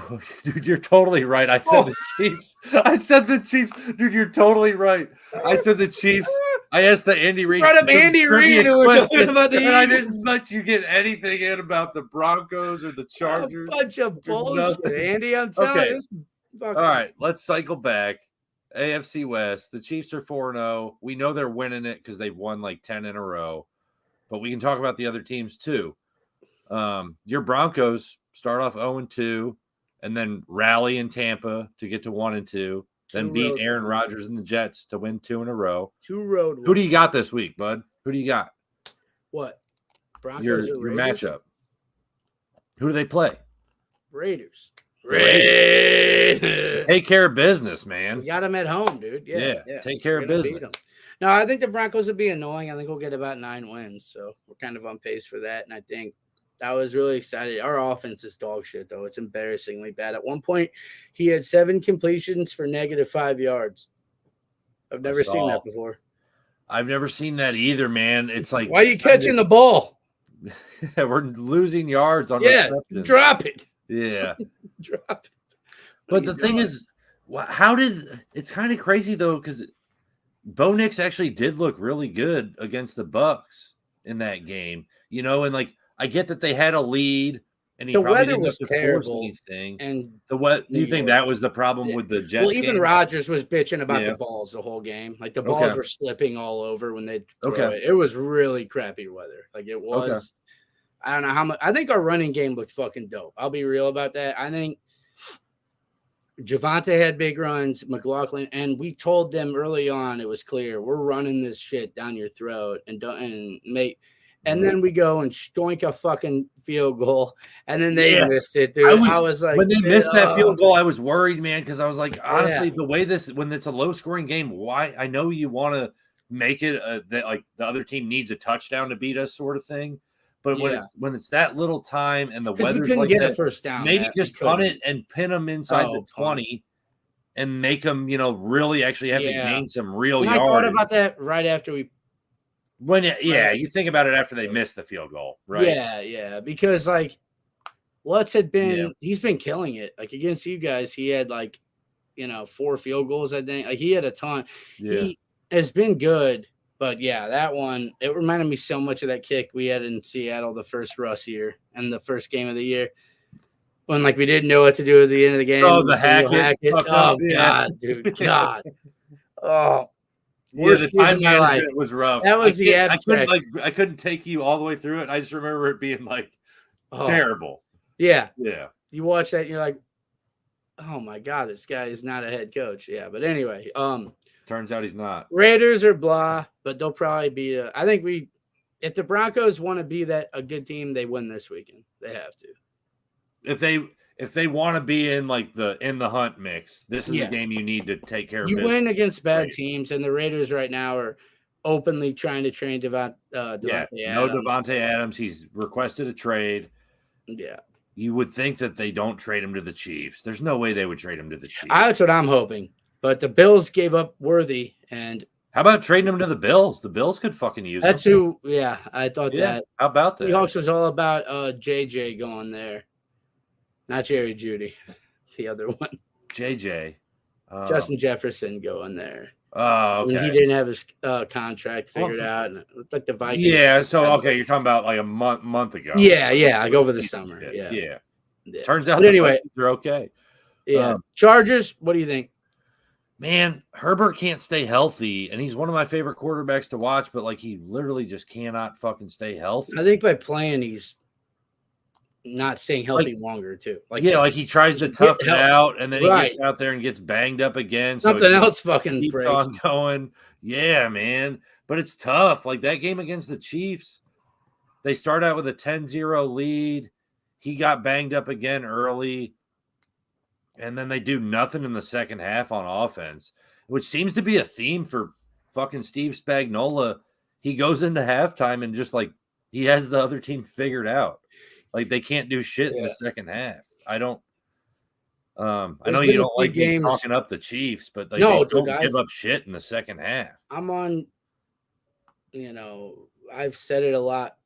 [SPEAKER 2] dude, you're totally right. I said the Chiefs. I said the Chiefs. Dude, you're totally right. I said the Chiefs. I asked the Andy Reid.
[SPEAKER 1] Brought up Andy Reid and we're talking about the Eagles.
[SPEAKER 2] I didn't let you get anything in about the Broncos or the Chargers.
[SPEAKER 1] A bunch of bullshit, Andy. I'm telling you.
[SPEAKER 2] All right, let's cycle back. AFC West. The Chiefs are 4-0. We know they're winning it because they've won like 10 in a row. But we can talk about the other teams too. Your Broncos start off 0-2 and then rally in Tampa to get to 1-2. Then beat Aaron Rodgers and the Jets to win 2 in a row. Who do you got this week, bud? Who do you got?
[SPEAKER 1] What? Broncos
[SPEAKER 2] your matchup. Who do they play?
[SPEAKER 1] Raiders.
[SPEAKER 2] Take care of business, man.
[SPEAKER 1] We got them at home, dude. Yeah.
[SPEAKER 2] Take care of business.
[SPEAKER 1] No, I think the Broncos will be annoying. I think we'll get about 9 wins. So we're kind of on pace for that. And I think I was really excited. Our offense is dog shit, though. It's embarrassingly bad. At one point, he had 7 completions for -5 yards. I've never seen that before.
[SPEAKER 2] I've never seen that either, man. It's like,
[SPEAKER 1] why are you catching the ball?
[SPEAKER 2] We're losing yards on
[SPEAKER 1] receptions. Drop it.
[SPEAKER 2] Yeah.
[SPEAKER 1] Drop it.
[SPEAKER 2] But the thing is, it's kind of crazy, though, because Bo Nix actually did look really good against the Bucs in that game. You know, and like, I get that they had a lead, and the weather was terrible. Anything. And do you think that was the problem with the Jets?
[SPEAKER 1] Well, even Rodgers was bitching about the balls the whole game. Like the balls were slipping all over when they throw it. It was really crappy weather. Like it was. Okay. I don't know how much. I think our running game looked fucking dope. I'll be real about that. I think Javonte had big runs, McLaughlin, and we told them early on. It was clear we're running this shit down your throat and then we go and stoink a fucking field goal, and then they missed it, dude. I was like,
[SPEAKER 2] when they missed that field goal, I was worried, man, because I was like, honestly, the way when it's a low-scoring game, why? I know you want to make it that like the other team needs a touchdown to beat us, sort of thing. But when it's that little time and the weather's like
[SPEAKER 1] get a first down,
[SPEAKER 2] maybe just punt it and pin them inside the 20 and make them, really actually have to gain some real yards. I
[SPEAKER 1] thought about that right after we.
[SPEAKER 2] You think about it after they missed the field goal, right?
[SPEAKER 1] Yeah, because like Lutz had been, he's been killing it. Like against you guys, he had 4 field goals, I think. Like he had a ton. Yeah. He has been good, but that one, it reminded me so much of that kick we had in Seattle the first Russ year and the first game of the year. When we didn't know what to do at the end of the game.
[SPEAKER 2] Oh, the Hackett.
[SPEAKER 1] Oh, God, dude. God. Oh.
[SPEAKER 2] The time management was rough.
[SPEAKER 1] That was the abstract.
[SPEAKER 2] I couldn't take you all the way through it. I just remember it being terrible.
[SPEAKER 1] Yeah. You watch that and you're like, oh my God, this guy is not a head coach. Yeah, but anyway,
[SPEAKER 2] turns out he's not.
[SPEAKER 1] Raiders are blah, but they'll probably be. I think if the Broncos want to be a good team, they win this weekend. They have to.
[SPEAKER 2] If they want to be in the hunt mix, this is a game you need to take care of.
[SPEAKER 1] You win against bad teams, and the Raiders right now are openly trying to train Devontae Adams.
[SPEAKER 2] No Devontae Adams. He's requested a trade.
[SPEAKER 1] Yeah.
[SPEAKER 2] You would think that they don't trade him to the Chiefs. There's no way they would trade him to the Chiefs.
[SPEAKER 1] That's what I'm hoping. But the Bills gave up Worthy, and
[SPEAKER 2] how about trading him to the Bills? The Bills could fucking use him.
[SPEAKER 1] That's who. Yeah, I thought that.
[SPEAKER 2] How about that?
[SPEAKER 1] The Hawks was all about JJ going there. Not Jerry Judy, the other one.
[SPEAKER 2] JJ.
[SPEAKER 1] Justin Jefferson going there.
[SPEAKER 2] Oh, okay.
[SPEAKER 1] And he didn't have his contract figured out, and it looked like the Vikings.
[SPEAKER 2] Yeah, so okay, you're talking about like a month ago.
[SPEAKER 1] Yeah, like over the summer. Yeah.
[SPEAKER 2] Turns out
[SPEAKER 1] but anyway,
[SPEAKER 2] they're okay.
[SPEAKER 1] Yeah, Chargers. What do you think?
[SPEAKER 2] Man, Herbert can't stay healthy, and he's one of my favorite quarterbacks to watch, but like he literally just cannot fucking stay healthy.
[SPEAKER 1] I think by playing, he's not staying healthy longer too.
[SPEAKER 2] Like he tries to tough it out, and then he gets out there and gets banged up again.
[SPEAKER 1] Something else fucking
[SPEAKER 2] keeps
[SPEAKER 1] breaks.
[SPEAKER 2] on going. Yeah, man. But it's tough. Like that game against the Chiefs, they start out with a 10-0 lead. He got banged up again early. And then they do nothing in the second half on offense, which seems to be a theme for fucking Steve Spagnuolo. He goes into halftime and just like he has the other team figured out. Like they can't do shit in the second half. I know you don't like me talking up the Chiefs, but like they don't give up shit in the second half.
[SPEAKER 1] I'm on, I've said it a lot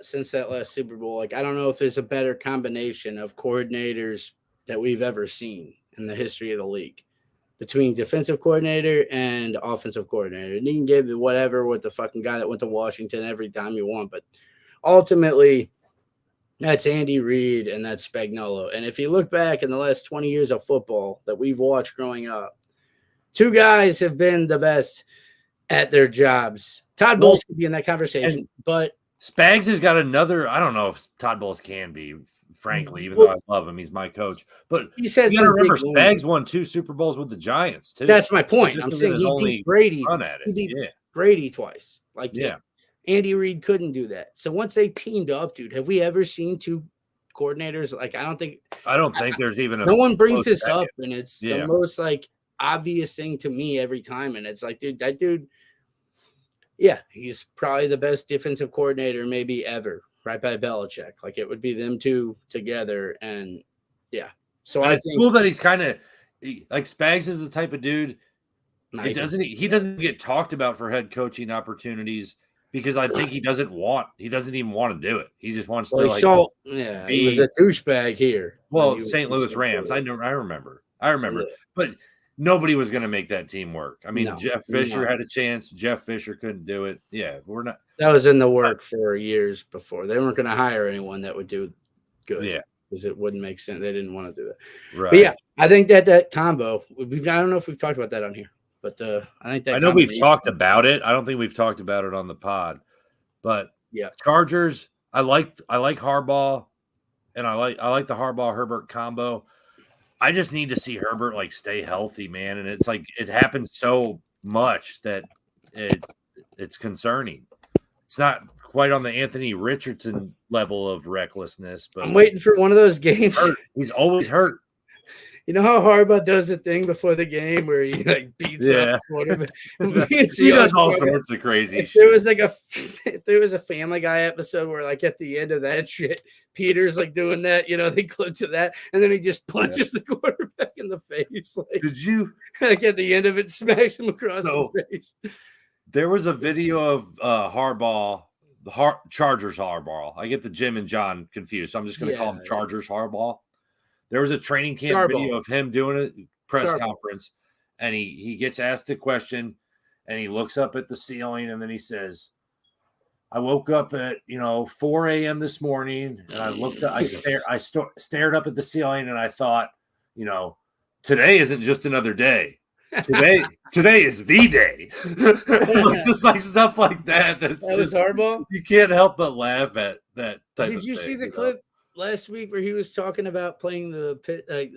[SPEAKER 1] since that last Super Bowl. Like I don't know if there's a better combination of coordinators that we've ever seen in the history of the league between defensive coordinator and offensive coordinator. And you can give whatever with the fucking guy that went to Washington every time you want, but ultimately that's Andy Reid and that's Spagnuolo. And if you look back in the last 20 years of football that we've watched growing up, two guys have been the best at their jobs. Todd Bowles could be in that conversation, but
[SPEAKER 2] Spags has got another. I don't know if Todd Bowles can be, frankly, even though I love him. He's my coach. But
[SPEAKER 1] he said,
[SPEAKER 2] you got to remember, Spags won 2 Super Bowls with the Giants, too.
[SPEAKER 1] That's my point. I'm saying he beat Brady. He beat Brady twice. Andy Reid couldn't do that. So once they teamed up, dude, have we ever seen two coordinators? Like, I don't think
[SPEAKER 2] there's even
[SPEAKER 1] no one brings this up, and it's the most like obvious thing to me every time. And it's like, dude, that dude, he's probably the best defensive coordinator maybe ever, right by Belichick. Like it would be them two together, and so I think
[SPEAKER 2] cool that he's kind of like Spags is the type of dude. He doesn't get talked about for head coaching opportunities. Because I think he doesn't even want to do it. He just wants to
[SPEAKER 1] he was a douchebag here.
[SPEAKER 2] Well, St. Louis Rams. I remember. But nobody was going to make that team work. I mean, Jeff Fisher had a chance. Jeff Fisher couldn't do it. Yeah, we're not.
[SPEAKER 1] That was in the work for years before. They weren't going to hire anyone that would do good.
[SPEAKER 2] Yeah.
[SPEAKER 1] Because it wouldn't make sense. They didn't want to do that.
[SPEAKER 2] Right.
[SPEAKER 1] But I think that combo, I don't know if we've talked about that on here. But I
[SPEAKER 2] know we've talked about it. I don't think we've talked about it on the pod. But Chargers, I like Harbaugh, and I like the Harbaugh-Herbert combo. I just need to see Herbert like stay healthy, man. And it's like it happens so much that it's concerning. It's not quite on the Anthony Richardson level of recklessness, but
[SPEAKER 1] I'm waiting for one of those games.
[SPEAKER 2] He's always hurt.
[SPEAKER 1] You know how Harbaugh does the thing before the game where he like beats up quarterback.
[SPEAKER 2] He does all sorts of crazy shit.
[SPEAKER 1] If there was a Family Guy episode where like at the end of that shit, Peter's like doing that, they clip to that, and then he just punches the quarterback in the face. Like,
[SPEAKER 2] did you
[SPEAKER 1] like at the end of it, smacks him across the face?
[SPEAKER 2] There was a video of Harbaugh, Chargers Harbaugh. I get the Jim and John confused, so I'm just going to call him Chargers Harbaugh. There was a training camp video of him doing a press conference, and he gets asked a question, and he looks up at the ceiling, and then he says, I woke up at 4 a.m. this morning, and I looked up, I stared up at the ceiling, and I thought, today isn't just another day. Today is the day. Just like stuff like that. That
[SPEAKER 1] was Harbaugh.
[SPEAKER 2] You can't help but laugh at that type of thing.
[SPEAKER 1] Did you see the clip last week where he was talking about playing the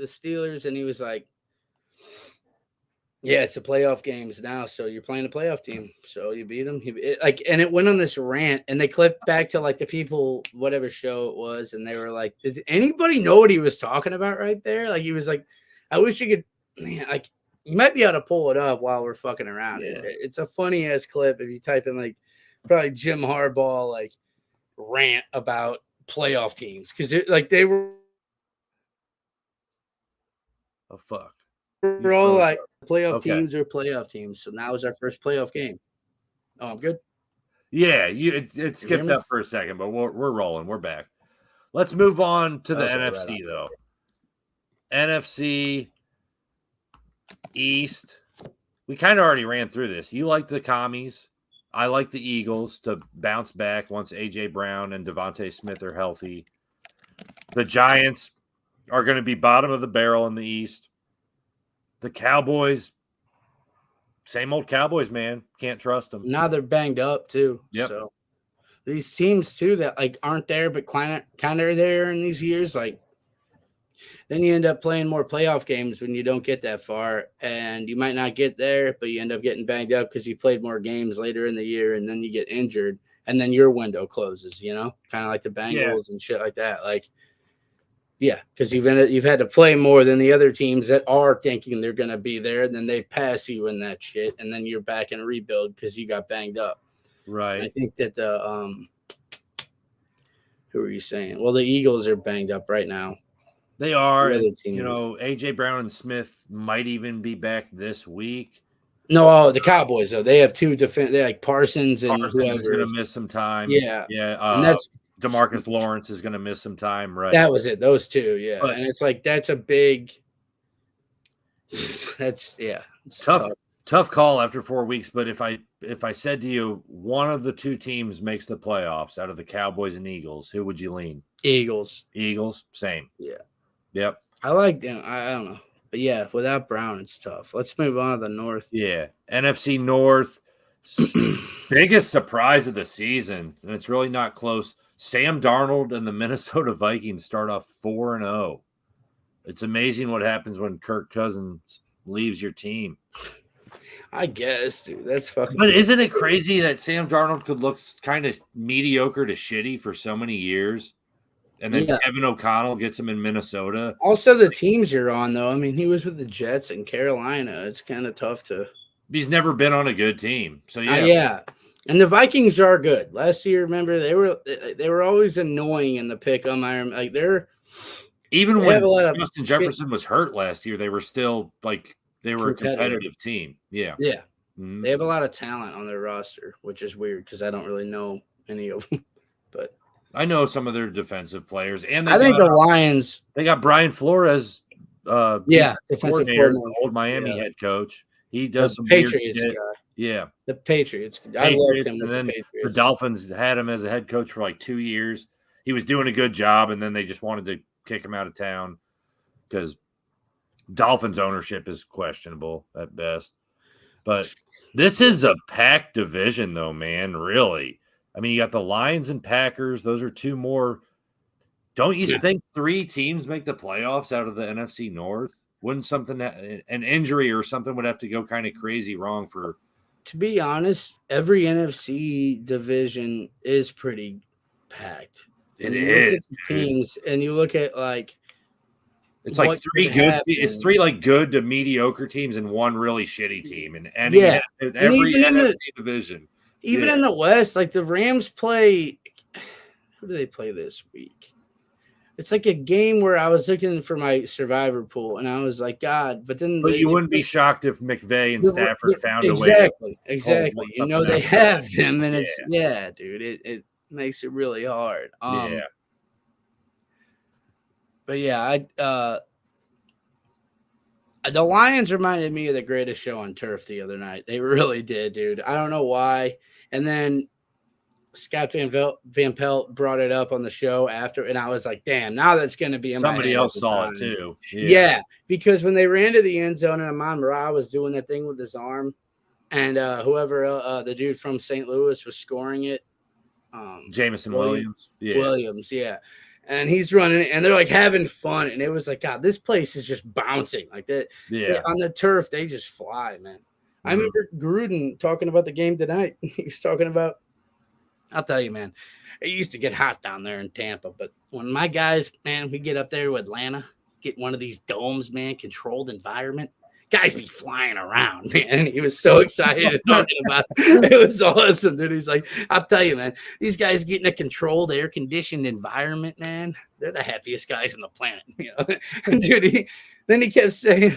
[SPEAKER 1] Steelers, and he was like, it's a playoff games now, so you're playing a playoff team, so you beat them. And it went on this rant, and they clipped back to like the people, whatever show it was, and they were like, did anybody know what he was talking about right there? Like he was like, I wish you could, like you might be able to pull it up while we're fucking around. It's a funny ass clip if you type in like probably Jim Harbaugh like rant about playoff teams, because they were we're all like playoff teams are playoff teams, so now is our first playoff game. I'm good.
[SPEAKER 2] It skipped up for a second, but we're rolling, we're back. Let's move on to the NFC though. NFC East, we kind of already ran through this. You like the Commies. I like the Eagles to bounce back once A.J. Brown and Devontae Smith are healthy. The Giants are going to be bottom of the barrel in the East. The Cowboys, same old Cowboys, man. Can't trust them.
[SPEAKER 1] Now they're banged up, too.
[SPEAKER 2] Yep.
[SPEAKER 1] So these teams, too, that, like, aren't there but kind of there in these years, like, then you end up playing more playoff games when you don't get that far, and you might not get there, but you end up getting banged up because you played more games later in the year, and then you get injured, and then your window closes, you know, kind of like the Bengals and shit like that. Like, yeah, because you've had to play more than the other teams that are thinking they're going to be there, and then they pass you in that shit, and then you're back in rebuild because you got banged up.
[SPEAKER 2] Right.
[SPEAKER 1] And I think that who are you saying? Well, the Eagles are banged up right now.
[SPEAKER 2] They are. You know, A.J. Brown and Smith might even be back this week.
[SPEAKER 1] No, the Cowboys, though. They have two defense. They like Parsons and whoever
[SPEAKER 2] is going to miss some time.
[SPEAKER 1] Yeah.
[SPEAKER 2] Yeah.
[SPEAKER 1] And that's
[SPEAKER 2] DeMarcus Lawrence is going to miss some time. Right.
[SPEAKER 1] That was it. Those two. Yeah.
[SPEAKER 2] But,
[SPEAKER 1] and it's like, that's a big, it's
[SPEAKER 2] tough call after 4 weeks. But if I said to you, one of the two teams makes the playoffs out of the Cowboys and Eagles, who would you lean?
[SPEAKER 1] Eagles.
[SPEAKER 2] Same.
[SPEAKER 1] Yeah.
[SPEAKER 2] Yep.
[SPEAKER 1] I like them. I don't know. But yeah, without Brown, it's tough. Let's move on to the North.
[SPEAKER 2] Yeah. NFC North, biggest surprise of the season, and it's really not close. Sam Darnold and the Minnesota Vikings start off 4-0. It's amazing what happens when Kirk Cousins leaves your team.
[SPEAKER 1] I guess, dude. That's fucking
[SPEAKER 2] But isn't it crazy that Sam Darnold could look kind of mediocre to shitty for so many years? And then Kevin O'Connell gets him in Minnesota.
[SPEAKER 1] Also, the teams you're on, though. I mean, he was with the Jets and Carolina. It's kind of tough to.
[SPEAKER 2] He's never been on a good team, so yeah.
[SPEAKER 1] Yeah, and the Vikings are good. Last year, remember they were always annoying in the pick on my like they're.
[SPEAKER 2] Even when Justin Jefferson was hurt last year, they were still like they were a competitive team. Yeah,
[SPEAKER 1] yeah. Mm-hmm. They have a lot of talent on their roster, which is weird because I don't really know any of them, but.
[SPEAKER 2] I know some of their defensive players, and
[SPEAKER 1] I think the Lions.
[SPEAKER 2] They got Brian Flores,
[SPEAKER 1] defensive coordinator,
[SPEAKER 2] old Miami head coach. He does some
[SPEAKER 1] Patriots
[SPEAKER 2] weird
[SPEAKER 1] guy.
[SPEAKER 2] Yeah,
[SPEAKER 1] the Patriots. I love him.
[SPEAKER 2] And then the Dolphins had him as a head coach for like 2 years. He was doing a good job, and then they just wanted to kick him out of town because Dolphins ownership is questionable at best. But this is a packed division, though, man. Really. I mean, you got the Lions and Packers. Those are two more. Don't you think 3 teams make the playoffs out of the NFC North? Wouldn't an injury or something would have to go kind of crazy wrong for?
[SPEAKER 1] To be honest, every NFC division is pretty packed.
[SPEAKER 2] It is.
[SPEAKER 1] Teams, and you look at like.
[SPEAKER 2] It's like 3 good. It's 3 like good to mediocre teams and 1 really shitty team in every NFC division.
[SPEAKER 1] Even in the West, like the Rams play – who do they play this week? It's like a game where I was looking for my survivor pool, and I was like, God, but then –
[SPEAKER 2] But you wouldn't be shocked if McVay and Stafford found a way.
[SPEAKER 1] Exactly. You know, they have them, and it's – dude, it makes it really hard. But yeah, the Lions reminded me of the greatest show on turf the other night. They really did, dude. I don't know why. And then Scott Van Pelt brought it up on the show after, and I was like, damn, now that's going to be in
[SPEAKER 2] somebody else saw it too.
[SPEAKER 1] Yeah, because when they ran to the end zone and Amon-Ra was doing that thing with his arm, and whoever the dude from St. Louis was scoring it,
[SPEAKER 2] Jameson Williams.
[SPEAKER 1] Williams, yeah. And he's running, and they're like having fun, and it was like, God, this place is just bouncing like that.
[SPEAKER 2] Yeah,
[SPEAKER 1] on the turf, they just fly, man. I remember Gruden talking about the game tonight. He was talking about, I'll tell you, man, it used to get hot down there in Tampa. But when my guys, man, we get up there to Atlanta, get one of these domes, man, controlled environment, guys be flying around, man. And he was so excited talking about it. It was awesome, dude. He's like, I'll tell you, man, these guys getting a controlled, air-conditioned environment, man, they're the happiest guys on the planet, you know. Dude, then he kept saying,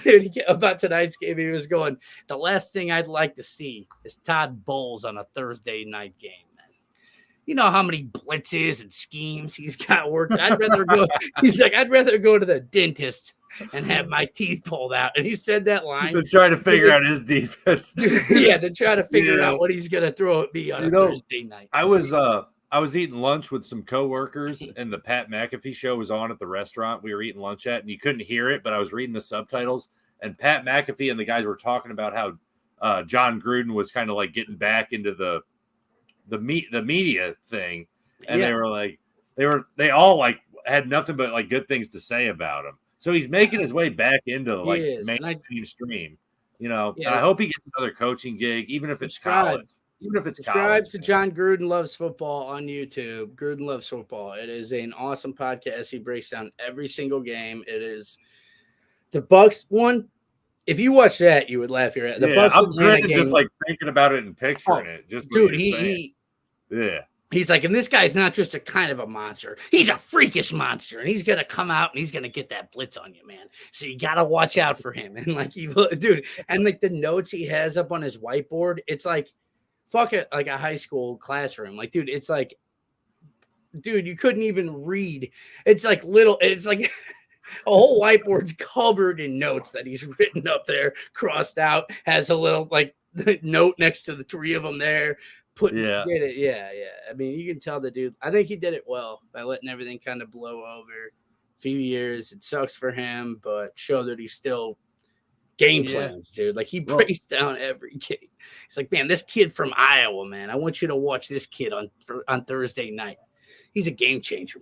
[SPEAKER 1] about tonight's game, he was going, the last thing I'd like to see is Todd Bowles on a Thursday night game, man. You know how many blitzes and schemes he's got worked. I'd rather go. He's like, I'd rather go to the dentist and have my teeth pulled out. And he said that line.
[SPEAKER 2] To try to figure out his defense.
[SPEAKER 1] Yeah, to try to figure out what he's gonna throw at me on a Thursday night.
[SPEAKER 2] I was eating lunch with some coworkers, and the Pat McAfee show was on at the restaurant we were eating lunch at, and you couldn't hear it, but I was reading the subtitles, and Pat McAfee and the guys were talking about how John Gruden was kind of like getting back into the media thing, and they were like they all like had nothing but like good things to say about him. So he's making his way back into like mainstream. You know, I hope he gets another coaching gig, even if it's college. Even if it's
[SPEAKER 1] subscribe to John Gruden Loves Football on YouTube. Gruden Loves Football. It is an awesome podcast. He breaks down every single game. It is the Bucs one. If you watch that, you would laugh your ass.
[SPEAKER 2] Bucs I'm grinning just like thinking about it and picturing it. Just
[SPEAKER 1] dude, he's like, and this guy's not just a kind of a monster. He's a freakish monster, and he's gonna come out and he's gonna get that blitz on you, man. So you gotta watch out for him. And like, dude, and like the notes he has up on his whiteboard, it's like. Fuck it, like a high school classroom. Like, dude, it's like, dude, you couldn't even read. It's like it's like a whole whiteboard's covered in notes that he's written up there, crossed out, has a little like note next to the three of them there. Yeah. I mean, you can tell the dude, I think he did it well by letting everything kind of blow over a few years. It sucks for him, but show that he's still game plans, dude. Like he breaks down every game. It's like, man, this kid from Iowa, man. I want you to watch this kid on Thursday night. He's a game changer,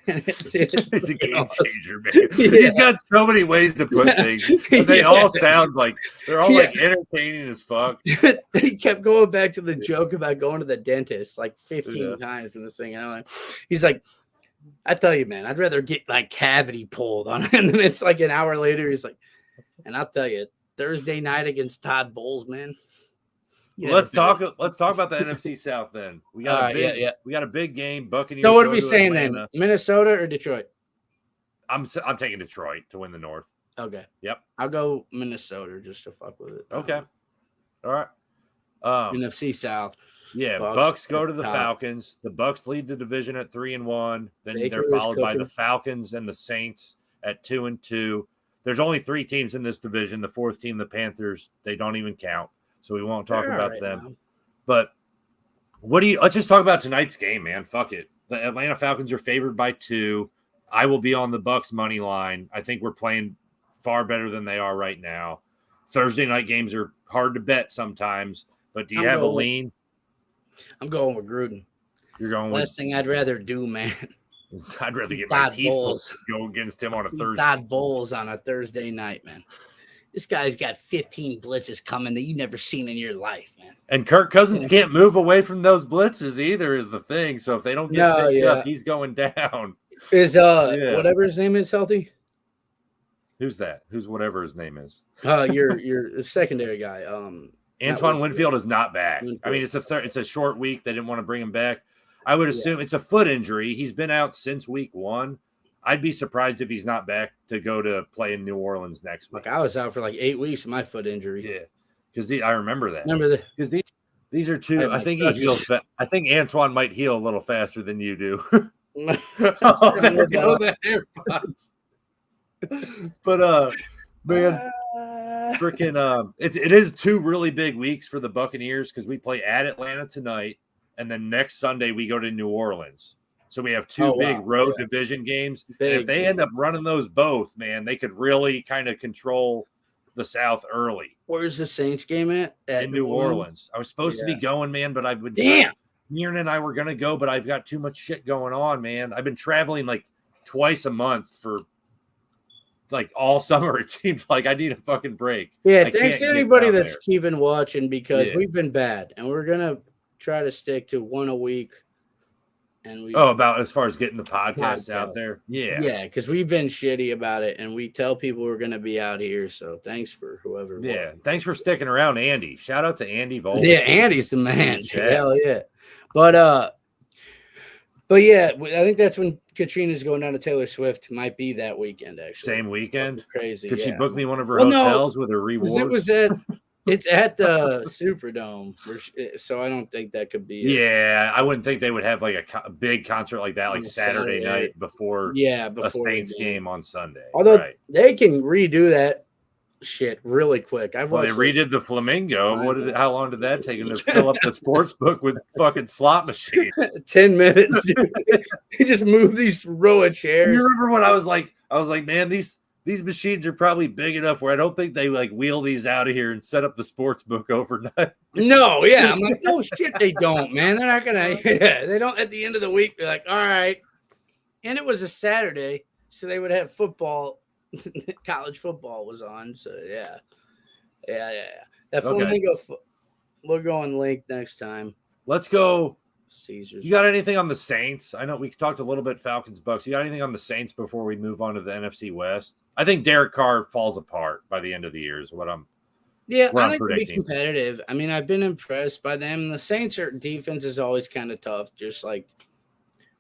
[SPEAKER 1] man.
[SPEAKER 2] He's a game changer, man. He's got so many ways to put things. They all sound like they're all like entertaining as fuck.
[SPEAKER 1] He kept going back to the joke about going to the dentist like 15 times in this thing. He's like, I tell you, man, I'd rather get like cavity pulled on. And then it's like an hour later, he's like, and I'll tell you, Thursday night against Todd Bowles, man.
[SPEAKER 2] Let's talk about the NFC South then. We got a big game. Buccaneers.
[SPEAKER 1] So what are we saying then? Minnesota or Detroit?
[SPEAKER 2] I'm taking Detroit to win the North.
[SPEAKER 1] Okay.
[SPEAKER 2] Yep.
[SPEAKER 1] I'll go Minnesota just to fuck with it.
[SPEAKER 2] Okay. All right.
[SPEAKER 1] NFC South.
[SPEAKER 2] Yeah, Bucks go to the Falcons. The Bucks lead the division at 3-1. Then they're followed by the Falcons and the Saints at 2-2. There's only 3 teams in this division. The 4th team, the Panthers, they don't even count. So we won't talk about them. Now. But let's just talk about tonight's game, man. Fuck it. The Atlanta Falcons are favored by 2. I will be on the Bucks money line. I think we're playing far better than they are right now. Thursday night games are hard to bet sometimes, but do you have a lean?
[SPEAKER 1] I'm going with Gruden.
[SPEAKER 2] You're going with
[SPEAKER 1] last thing I'd rather do, man.
[SPEAKER 2] I'd rather get my teeth go against him on a Thursday.
[SPEAKER 1] Todd Bowles on a Thursday night, man. This guy's got 15 blitzes coming that you've never seen in your life, man.
[SPEAKER 2] And Kirk Cousins can't move away from those blitzes either is the thing. So if they don't get picked up, he's going down.
[SPEAKER 1] Is whatever his name is healthy?
[SPEAKER 2] Who's that? Who's whatever his name is?
[SPEAKER 1] Your secondary guy.
[SPEAKER 2] Antoine Winfield is not back. I mean, it's a short week. They didn't want to bring him back. I would assume it's a foot injury. He's been out since week 1. I'd be surprised if he's not back to go to play in New Orleans next week.
[SPEAKER 1] Like I was out for like 8 weeks of my foot injury.
[SPEAKER 2] Yeah, because I remember that.
[SPEAKER 1] Because
[SPEAKER 2] these are two. I think he heals. I think Antoine might heal a little faster than you do. There go the AirPods. But man, freaking it is 2 really big weeks for the Buccaneers because we play at Atlanta tonight, and then next Sunday we go to New Orleans. So we have 2 big road division games. And if they end up running those both, man, they could really kind of control the South early.
[SPEAKER 1] Where's the Saints game at?
[SPEAKER 2] In New Orleans. I was supposed to be going, man, but I would.
[SPEAKER 1] Damn.
[SPEAKER 2] Mieran and I were going to go, but I've got too much shit going on, man. I've been traveling like twice a month for like all summer. It seems like I need a fucking break.
[SPEAKER 1] Yeah, thanks to anybody that's keeping watching because we've been bad, and we're going to try to stick to 1 a week. And
[SPEAKER 2] about as far as getting the podcast out there. Yeah,
[SPEAKER 1] because we've been shitty about it, and we tell people we're going to be out here. So thanks for whoever.
[SPEAKER 2] Yeah, thanks for sticking around, Andy. Shout out to Andy Vol.
[SPEAKER 1] Yeah, Andy's the man. Hell yeah. But yeah, I think that's when Katrina's going down to Taylor Swift. Might be that weekend, actually.
[SPEAKER 2] Same weekend.
[SPEAKER 1] Crazy.
[SPEAKER 2] Could she book me one of her hotels with a reward?
[SPEAKER 1] Was that It's at the Superdome, so I don't think that could be it.
[SPEAKER 2] Yeah, I wouldn't think they would have like a big concert like that, like Saturday night before a Saints game on Sunday.
[SPEAKER 1] Although they can redo that shit really quick.
[SPEAKER 2] They redid the Flamingo. How long did that take them to fill up the sports book with fucking slot machines?
[SPEAKER 1] 10 minutes, dude. He just moved these row of chairs.
[SPEAKER 2] You remember what I was like? I was like, man, these machines are probably big enough where I don't think they like wheel these out of here and set up the sports book overnight.
[SPEAKER 1] No, yeah. I'm like, no shit, they don't, man. They're not gonna they don't at the end of the week be like, all right. And it was a Saturday, so they would have football. College football was on, so yeah. That Flamingo, we'll go on link next time.
[SPEAKER 2] Let's go.
[SPEAKER 1] Caesars.
[SPEAKER 2] You got anything on the Saints? I know we talked a little bit Falcons, Bucks. You got anything on the Saints before we move on to the NFC West? I think Derek Carr falls apart by the end of the year is what I'm
[SPEAKER 1] I think it'll be competitive. I mean, I've been impressed by them. The Saints' defense is always kind of tough. Just like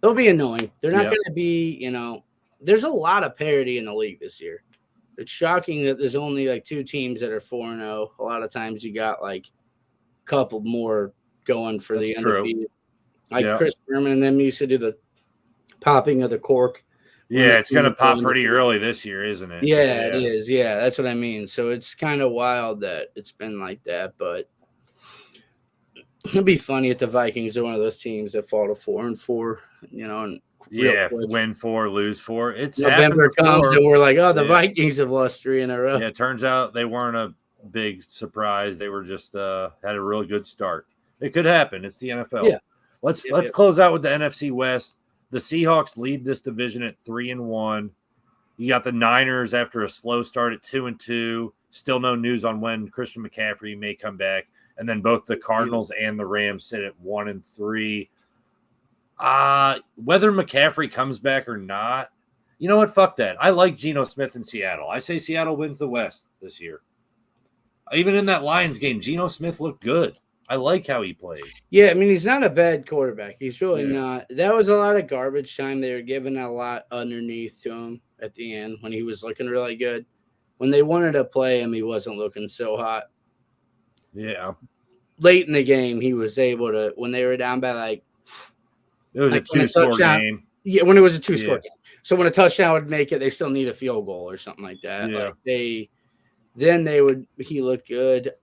[SPEAKER 1] they'll be annoying. They're not going to be, there's a lot of parity in the league this year. It's shocking that there's only like 2 teams that are 4-0. A lot of times you got like a couple more going for the undefeated. Like Chris Berman and them used to do the popping of the cork.
[SPEAKER 2] Yeah, it's going to pop pretty early this year, isn't it?
[SPEAKER 1] Yeah, it is. Yeah, that's what I mean. So it's kind of wild that it's been like that, but it'd be funny if the Vikings are one of those teams that fall to 4-4, and
[SPEAKER 2] win 4, lose 4. It's
[SPEAKER 1] November comes and we're like, the Vikings have lost 3 in a row.
[SPEAKER 2] Yeah, it turns out they weren't a big surprise. They were just had a really good start. It could happen. It's the NFL. Yeah. Let's close out with the NFC West. The Seahawks lead this division at 3-1. You got the Niners after a slow start at 2-2. Still no news on when Christian McCaffrey may come back. And then both the Cardinals and the Rams sit at 1-3. Whether McCaffrey comes back or not, you know what? Fuck that. I like Geno Smith in Seattle. I say Seattle wins the West this year. Even in that Lions game, Geno Smith looked good. I like how he plays.
[SPEAKER 1] Yeah, I mean, he's not a bad quarterback. He's really not. That was a lot of garbage time. They were giving a lot underneath to him at the end when he was looking really good. When they wanted to play him, he wasn't looking so hot.
[SPEAKER 2] Yeah.
[SPEAKER 1] Late in the game, he was able to, when they were down by like,
[SPEAKER 2] it was a 2-score game.
[SPEAKER 1] Yeah, when it was a 2-score game. So when a touchdown would make it, they still need a field goal or something like that.
[SPEAKER 2] Yeah.
[SPEAKER 1] Like he looked good.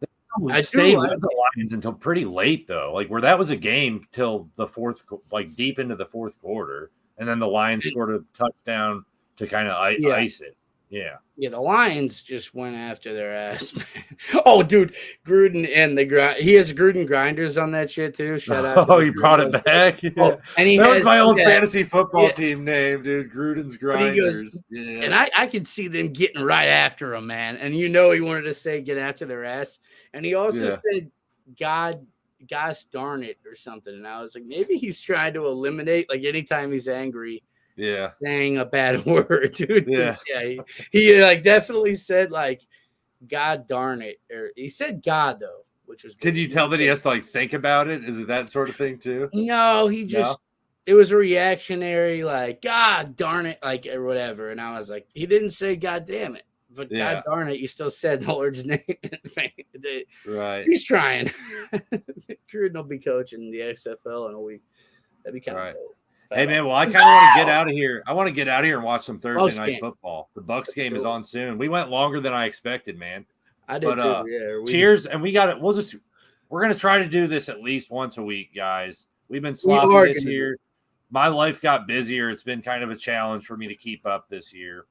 [SPEAKER 2] I stayed with the Lions until pretty late, though. Like, where that was a game till the fourth, like deep into the fourth quarter. And then the Lions scored a touchdown to kind of ice it. Yeah.
[SPEAKER 1] Yeah, the Lions just went after their ass, man. Oh, dude, Gruden and he has Gruden grinders on that shit too. Shout out.
[SPEAKER 2] Oh, he brought it back. Yeah.
[SPEAKER 1] Oh, and
[SPEAKER 2] that was my old fantasy football team name, dude. Gruden's grinders.
[SPEAKER 1] And I could see them getting right after him, man. And he wanted to say get after their ass. And he also said, gosh darn it, or something. And I was like, maybe he's trying to eliminate, like anytime he's angry.
[SPEAKER 2] Yeah,
[SPEAKER 1] saying a bad word, dude.
[SPEAKER 2] Yeah,
[SPEAKER 1] he like definitely said like God darn it, or he said God though, which was.
[SPEAKER 2] Can you tell that he has to like think about it? Is it that sort of thing too?
[SPEAKER 1] No, he just it was a reactionary like God darn it, like or whatever. And I was like, he didn't say God damn it, but God darn it, you still said the Lord's name.
[SPEAKER 2] Right,
[SPEAKER 1] he's trying. Gruden will be coaching the XFL in a week. That'd be kind of dope.
[SPEAKER 2] Hey man, well I kind of want to get out of here. I want to get out of here and watch some Thursday night football. The Bucks game is on soon. We went longer than I expected, man.
[SPEAKER 1] I did too. Yeah.
[SPEAKER 2] Cheers, and we got it. We're gonna try to do this at least once a week, guys. We've been sloppy this year. My life got busier. It's been kind of a challenge for me to keep up this year.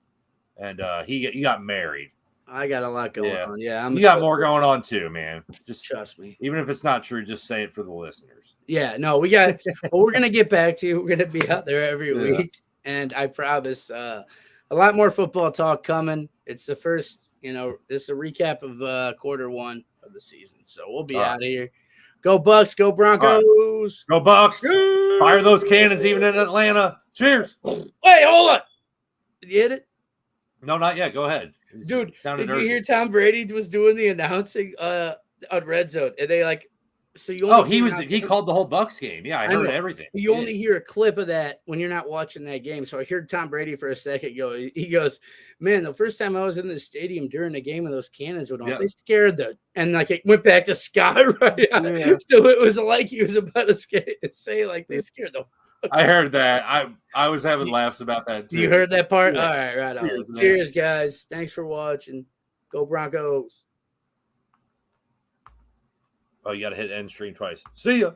[SPEAKER 2] And he got married.
[SPEAKER 1] I got a lot going on. Yeah,
[SPEAKER 2] you got more going on too, man. Just
[SPEAKER 1] trust me.
[SPEAKER 2] Even if it's not true, just say it for the listeners.
[SPEAKER 1] Yeah, no, we got. Well, we're gonna get back to you. We're gonna be out there every week, and I promise a lot more football talk coming. It's the first, this is a recap of quarter 1 of the season, so we'll be out of here. Go Bucks, go Broncos,
[SPEAKER 2] go Bucks! Fire those cannons, even in Atlanta. Cheers!
[SPEAKER 1] Wait, hold on. Did you hit it?
[SPEAKER 2] No, not yet. Go ahead.
[SPEAKER 1] Dude, did you hear Tom Brady was doing the announcing on Red Zone? And they like So you
[SPEAKER 2] he called the whole Bucks game. Yeah, I heard everything.
[SPEAKER 1] You only hear a clip of that when you're not watching that game. So I heard Tom Brady for a second go. He goes, "Man, the first time I was in the stadium during the game and those cannons went off, they scared and like it went back to Scott right out. Yeah. So it was like he was about to say like they scared the.
[SPEAKER 3] I heard that. I was having laughs about that too.
[SPEAKER 1] You heard that part? Yeah. All right on. Cheers, guys. Thanks for watching. Go Broncos.
[SPEAKER 2] Oh, you got to hit end stream twice. See ya.